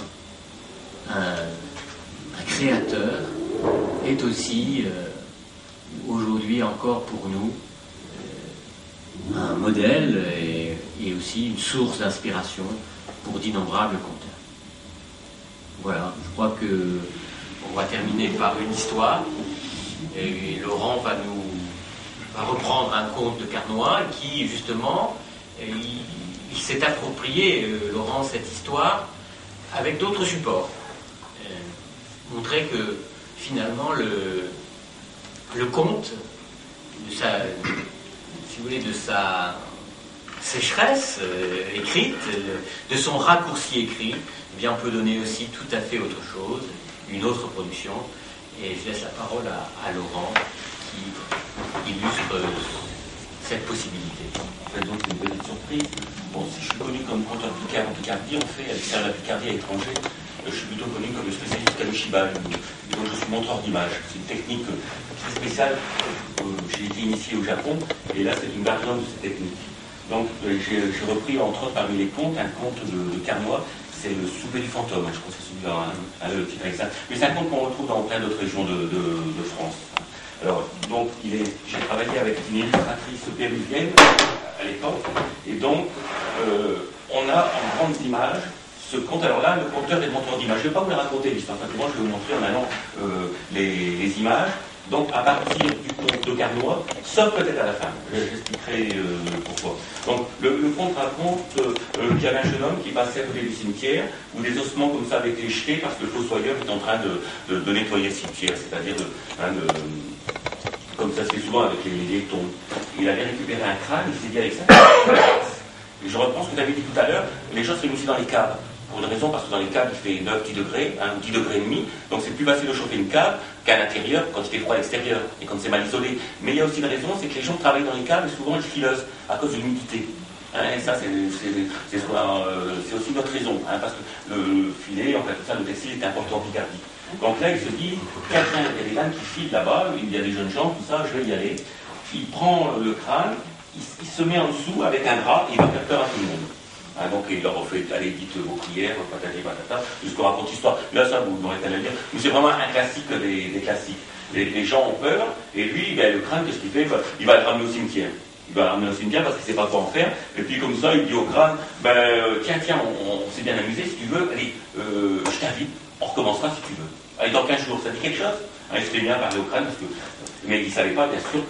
un créateur, est aussi, aujourd'hui encore pour nous, un modèle et aussi une source d'inspiration pour d'innombrables conteurs. Voilà, je crois qu'on va terminer par une histoire. Et Laurent va reprendre un conte de Carnoy qui, justement, il s'est approprié, Laurent, cette histoire avec d'autres supports. Montrer que, finalement, le conte, si vous voulez, de sa sécheresse écrite, de son raccourci écrit, eh bien, on peut donner aussi tout à fait autre chose, une autre production. Et je laisse la parole à Laurent qui illustre cette possibilité. En fait, donc, une petite surprise. Bon, si je suis connu comme conteur de Picardie, en fait, à l'extérieur de la Picardie à l'étranger, je suis plutôt connu comme le spécialiste Kamishiba. Donc, je suis montreur d'images. C'est une technique très spéciale. J'ai été initié au Japon, et là, c'est une variante de cette technique. Donc, j'ai repris, entre autres, parmi les contes, un conte de Carnoy. C'est le souper du fantôme, je crois que c'est celui-là, le titre exact. Mais c'est un conte qu'on retrouve dans plein d'autres régions de France. Alors, donc, j'ai travaillé avec une illustratrice péruvienne à l'époque, et donc, on a en grandes images ce conte. Alors là, le conteur est monteur d'images. Je ne vais pas vous la raconter l'histoire, simplement, je vais vous montrer en allant les images. donc à partir du conte de Carnoy, sauf peut-être à la fin. J'expliquerai pourquoi. Donc le conte raconte qu'il y avait un jeune homme qui passait à côté du cimetière, où des ossements comme ça avaient été jetés parce que le fossoyeur était en train de nettoyer le cimetière, c'est-à-dire comme ça se fait souvent avec les tombes. Il avait récupéré un crâne, il s'est dit avec ça. Et je reprends ce que tu avais dit tout à l'heure, les gens se réunissent dans les caves. Pour une raison, parce que dans les caves, il fait 9-10 degrés, 10 degrés et demi, donc c'est plus facile de chauffer une cave qu'à l'intérieur quand il fait froid à l'extérieur et quand c'est mal isolé. Mais il y a aussi une raison, c'est que les gens travaillent dans les caves et souvent ils fileuses à cause de l'humidité. Et ça, c'est aussi notre raison, parce que le filet, en fait, tout ça, le textile est important en Picardie. Donc là, il se dit, il y a des dames qui filent là-bas, il y a des jeunes gens, tout ça, je vais y aller. Il prend le crâne, il se met en dessous avec un drap et il va faire peur à tout le monde. Donc il leur fait, allez, dites vos prières, patati patata, jusqu'au raconte histoire. Là, ça, vous n'aurez qu'à le dire. Mais c'est vraiment un classique des classiques. Les gens ont peur, et lui, ben, le crâne, qu'est-ce qu'il fait? Il va le ramener au cimetière. Il va le ramener au cimetière parce qu'il ne sait pas quoi en faire. Et puis comme ça, il dit au crâne, tiens, on s'est bien amusé, si tu veux, allez, je t'invite, on recommencera si tu veux. Allez, dans 15 jours, ça dit quelque chose? Il se fait bien parler au crâne, mais il ne savait pas, bien sûr,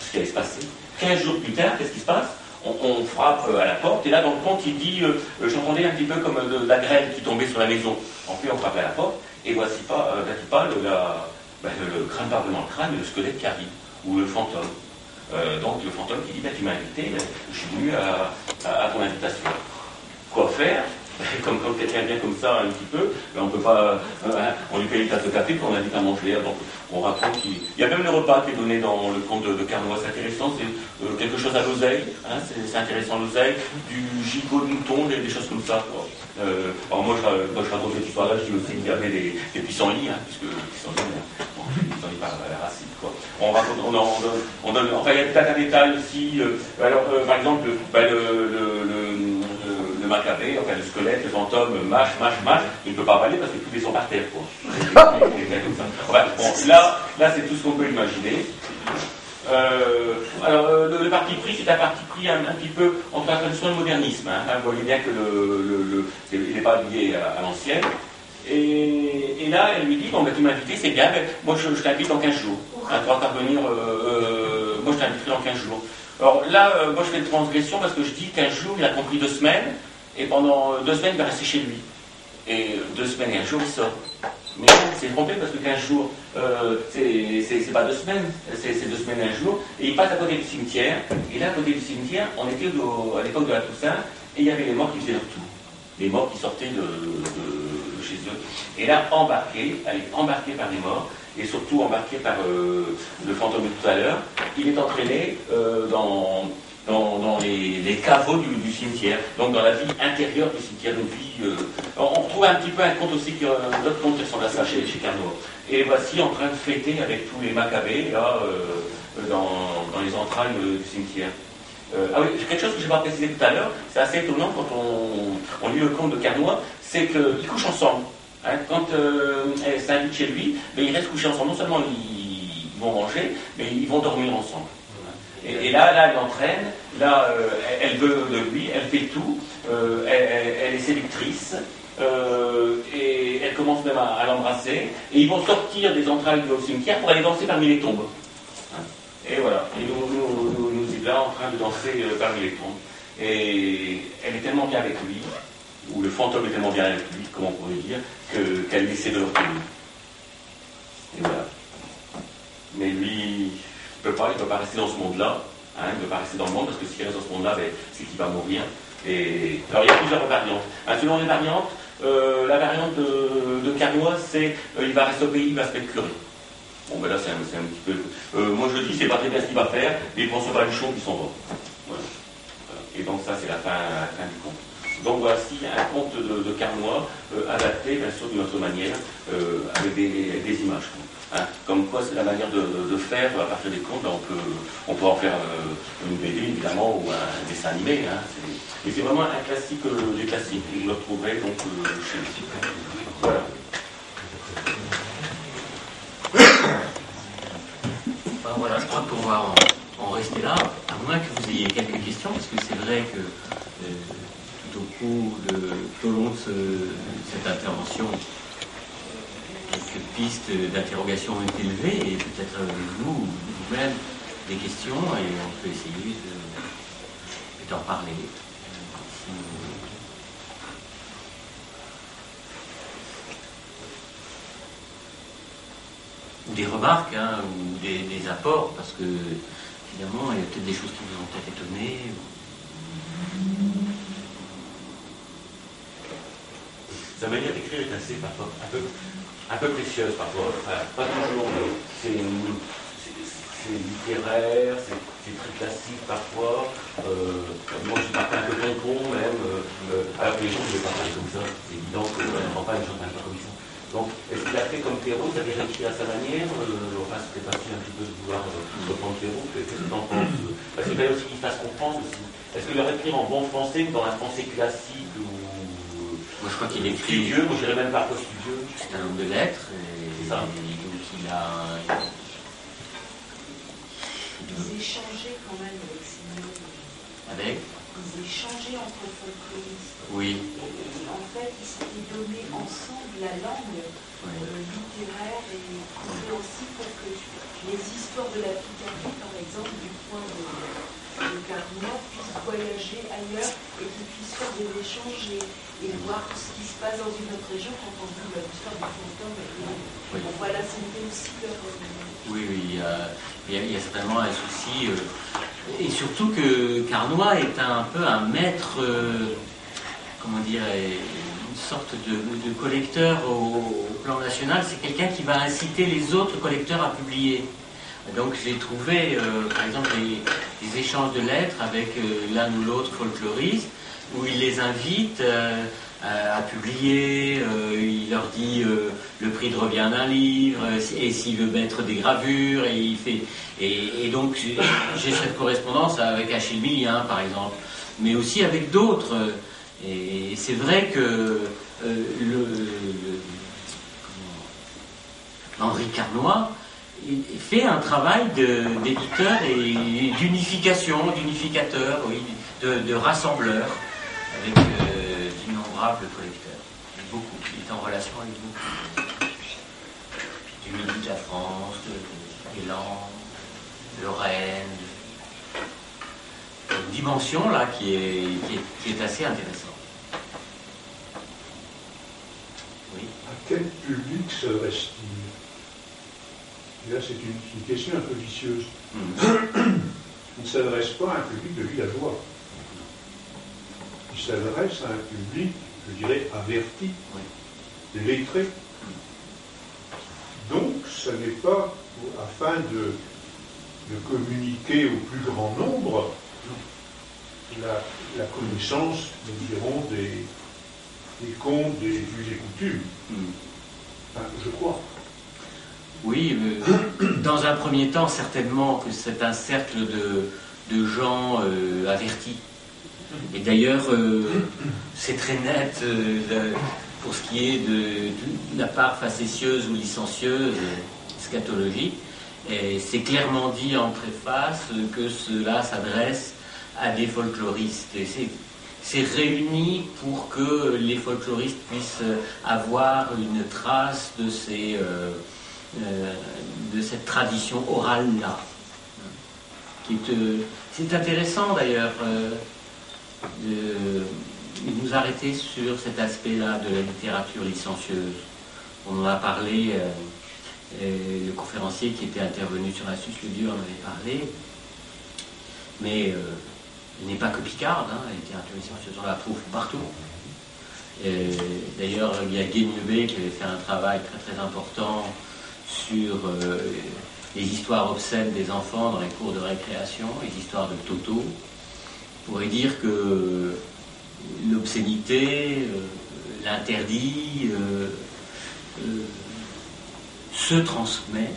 ce qui allait se passer. 15 jours plus tard, qu'est-ce qui se passe? On frappe à la porte, et là dans le conte il dit, j'entendais un petit peu comme de la grêle qui tombait sur la maison. En fait on frappe à la porte, et voici pas, le crâne, pas vraiment le crâne, mais le squelette qui arrive, ou le fantôme. Donc le fantôme qui dit, tu m'as invité, je suis venu à ton invitation. Quoi faire? Comme quand quelqu'un vient comme ça un petit peu, on peut pas, on lui paye une tasse de café puis on invite à manger. Donc on rapprend qu'il y a même le repas qui est donné dans le conte de Carnoy, c'est intéressant, c'est quelque chose à l'oseille, c'est intéressant l'oseille, du gigot de mouton, des choses comme ça. Alors moi je raconte cette histoire-là, je dis aussi qu'il y avait des pissenlits, puisque pissenlits par la racine, quoi. On raconte, on donne, enfin il y a tout un tas de détails aussi. Par exemple, le macabé, enfin le squelette, le fantôme, mâche, il ne peut pas avaler parce que tous les sont par terre, quoi. Là c'est tout ce qu'on peut imaginer. Le parti pris, c'est un parti pris un petit peu entre la tradition et le modernisme. Vous voyez bien que il n'est pas lié à l'ancienne. Et là, elle lui dit, tu m'as invité, c'est bien, mais moi je t'invite dans 15 jours. Tu vas intervenir, moi je t'inviterai dans 15 jours. Alors là, moi je fais une transgression parce que je dis 15 jours, il a compris 2 semaines, et pendant 2 semaines, il va rester chez lui. Et 2 semaines et un jour, il sort. Mais c'est trompé parce que 15 jours, c'est pas 2 semaines, c'est 2 semaines et un jour. Et il passe à côté du cimetière, et là, à côté du cimetière, on était à l'époque de la Toussaint, et il y avait les morts qui faisaient leur tour. Les morts qui sortaient de chez eux. Et là, embarqué par les morts, et surtout embarqué par le fantôme de tout à l'heure, il est entraîné dans les caveaux du cimetière, donc dans la vie intérieure du cimetière, une vie. On retrouve un petit peu un conte aussi, d'autres contes qui ressemblent à ça chez Carnoy. Et voici en train de fêter avec tous les macabées, là, dans les entrailles du cimetière. Oui, quelque chose que je n'ai pas précisé tout à l'heure, c'est assez étonnant quand on lit le conte de Carnoy, c'est qu'ils couchent ensemble. Quand elle s'invite chez lui, ils restent couchés ensemble. Non seulement ils vont manger, mais ils vont dormir ensemble. Et là, elle l'entraîne, là, elle veut de lui, elle fait tout, elle est séductrice, et elle commence même à l'embrasser, et ils vont sortir des entrailles du cimetière pour aller danser parmi les tombes. Et voilà, et nous est là en train de danser parmi les tombes. Et elle est tellement bien avec lui, ou le fantôme est tellement bien avec lui, comment on pourrait dire, qu'elle essaie de le retenir. Et voilà. Mais lui, il ne peut pas rester dans ce monde-là, il ne peut pas rester dans le monde, parce que s'il reste dans ce monde-là, c'est qu'il va mourir. Alors il y a plusieurs variantes. Selon les variantes, la variante de Carnoy, c'est il va rester au pays, il va se mettre curé. Bon, là c'est un petit peu. Moi je dis, c'est pas très bien ce qu'il va faire, mais il prend son baluchon puis son va. Voilà. Et donc ça, c'est la fin du conte. Donc voici un conte de Carnoy adapté, bien sûr, d'une autre manière, avec des images. Comme quoi, c'est la manière de faire à partir des contes. On peut en faire une BD, évidemment, ou un dessin animé. Mais c'est vraiment un classique des classiques. Vous le retrouverez donc chez nous. Voilà. Voilà, je crois qu'on va en rester là, à moins que vous ayez quelques questions, parce que c'est vrai que tout au long de cette intervention, quelques pistes d'interrogation est élevée, et peut-être vous-même, des questions, et on peut essayer d'en parler. Si ou des remarques, hein, ou des apports, parce que finalement, il y a peut-être des choses qui vous ont peut-être étonné. Sa manière d'écrire est assez parfois un peu précieuse parfois, enfin, pas toujours, mais c'est littéraire, c'est très classique parfois. Moi je parle un peu con même, alors que les gens ne devaient pas parler comme ça, c'est évident que je ne comprends pas, les gens ne parlent pas comme ça. Donc, est-ce qu'il a fait comme Perrault, il a déjà écrit à sa manière, enfin c'était facile un petit peu de vouloir reprendre Perrault, qu'est-ce que tu en penses? Parce qu'il fallait aussi qu'il fasse comprendre aussi. Est-ce qu'il aurait écrit en bon français ou dans un français classique ou... Moi, je crois qu'il écrit. Studieux, moi je dirais même parfois studieux. C'est un homme de lettres. C'est ça. Et donc, il a. Ils échangeaient quand même avec ces mots. Avec Ils échangeaient entre folkloristes. Oui. Et en fait, ils s'étaient donné ensemble la langue littéraire et compréhensible pour que les histoires de la Picardie, par exemple, du point de Carnois, puissent voyager ailleurs et qu'ils puissent faire des échanges et voir ce qui se passe dans une autre région quand on dit l'histoire du fantôme. Oui. Donc voilà, c'était aussi leur... Oui, il y a certainement un souci. Et surtout que Carnois est un peu un maître, comment dire, une sorte de collecteur au plan national. C'est quelqu'un qui va inciter les autres collecteurs à publier. Donc j'ai trouvé, par exemple, des échanges de lettres avec l'un ou l'autre folkloriste, où il les invite à publier, il leur dit le prix de revient d'un livre, et s'il veut mettre des gravures, et il fait. Et donc j'ai cette correspondance avec Achille Millien, par exemple, mais aussi avec d'autres. Et c'est vrai que Henri Carnois fait un travail d'éditeur et d'unificateur, oui, de rassembleur avec d'innombrables collecteurs. Beaucoup. Il est en relation avec beaucoup. Du Midi de la France, de l'Élan, de Lorraine. Une dimension là qui est assez intéressante. Oui. À quel public s'adresse-t-il? Et là, c'est une question un peu vicieuse. Il ne s'adresse pas à un public de villageois. Il s'adresse à un public, je dirais, averti, lettré. Donc, ce n'est pas afin de communiquer au plus grand nombre la connaissance, nous dirons, des contes, des us et coutumes. Enfin, je crois. Oui, dans un premier temps, certainement que c'est un cercle de gens avertis. Et d'ailleurs, c'est très net pour ce qui est de la part facétieuse ou licencieuse, scatologique. Et c'est clairement dit en préface que cela s'adresse à des folkloristes. Et c'est réuni pour que les folkloristes puissent avoir une trace de cette tradition orale-là. C'est intéressant d'ailleurs de nous arrêter sur cet aspect-là de la littérature licencieuse. On en a parlé, le conférencier qui était intervenu sur Astuce le Dieu en avait parlé, mais il n'est pas que Picard, hein, la littérature licencieuse, on la trouve partout. D'ailleurs, il y a Guy Nebet qui avait fait un travail très très important sur les histoires obscènes des enfants dans les cours de récréation, les histoires de Toto. On pourrait dire que l'obscénité, l'interdit se transmet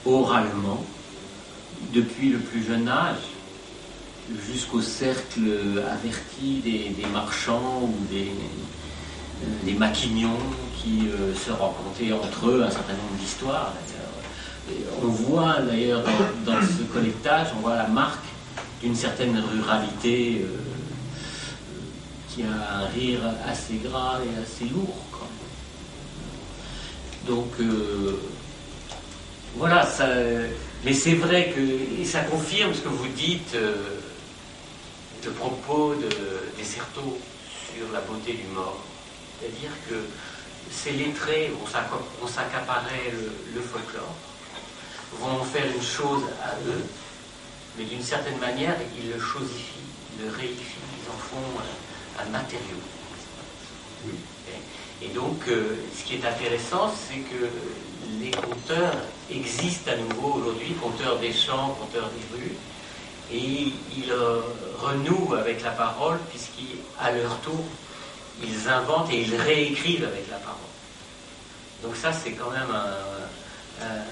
oralement depuis le plus jeune âge jusqu'au cercle averti des marchands ou des maquignons qui se rencontraient entre eux un certain nombre d'histoires. On voit d'ailleurs dans ce collectage, on voit la marque d'une certaine ruralité qui a un rire assez gras et assez lourd. Donc voilà, ça, mais c'est vrai que, et ça confirme ce que vous dites, le propos des Certeaux sur la beauté du mort. C'est-à-dire que ces lettrés vont s'accaparer le folklore, vont faire une chose à eux, mais d'une certaine manière, ils le chosifient, ils le réifient, ils en font un matériau. Oui. Et donc, ce qui est intéressant, c'est que les conteurs existent à nouveau aujourd'hui, conteurs des champs, conteurs des rues, et ils renouent avec la parole, puisqu'à leur tour, ils inventent et ils réécrivent avec la parole. Donc ça, c'est quand même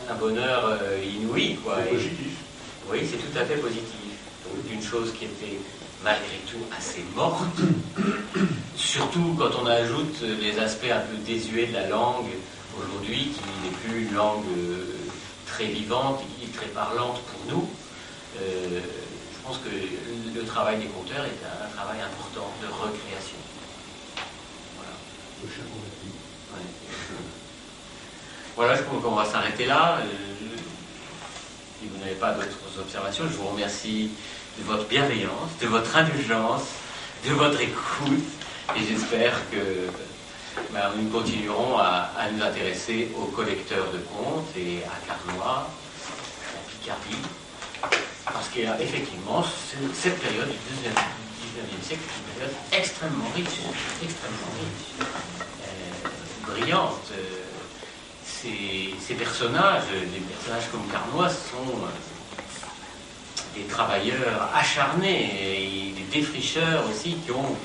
un bonheur inouï, quoi. C'est positif. Oui, c'est tout à fait positif. Donc, d'une chose qui était malgré tout assez morte, surtout quand on ajoute les aspects un peu désuets de la langue aujourd'hui, qui n'est plus une langue très vivante et très parlante pour nous. Je pense que le travail des conteurs est un travail important de recréation. Voilà. Ouais. Voilà, je crois qu'on va s'arrêter là. Si vous n'avez pas d'autres observations, je vous remercie de votre bienveillance, de votre indulgence, de votre écoute, et j'espère que nous continuerons à nous intéresser aux collecteurs de contes et à Carnoy, à Picardie, parce qu'effectivement, cette période du 19e siècle est une période extrêmement riche, brillante. Ces personnages, des personnages comme Carnoy, sont des travailleurs acharnés et des défricheurs aussi qui ont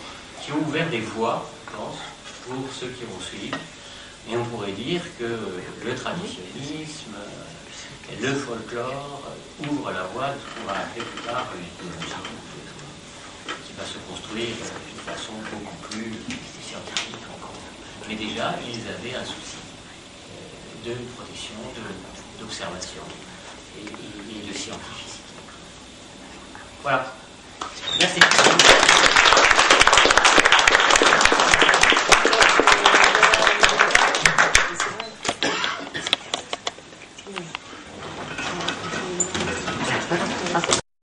ouvert des voies, je pense, pour ceux qui vont suivre. Et on pourrait dire que le traditionnisme, le folklore ouvrent la voie de ce qu'on va appeler plus tard qui va se construire d'une façon beaucoup plus scientifique encore. Mais déjà, ils avaient un souci de protection, d'observation et de scientificité. Voilà. Merci.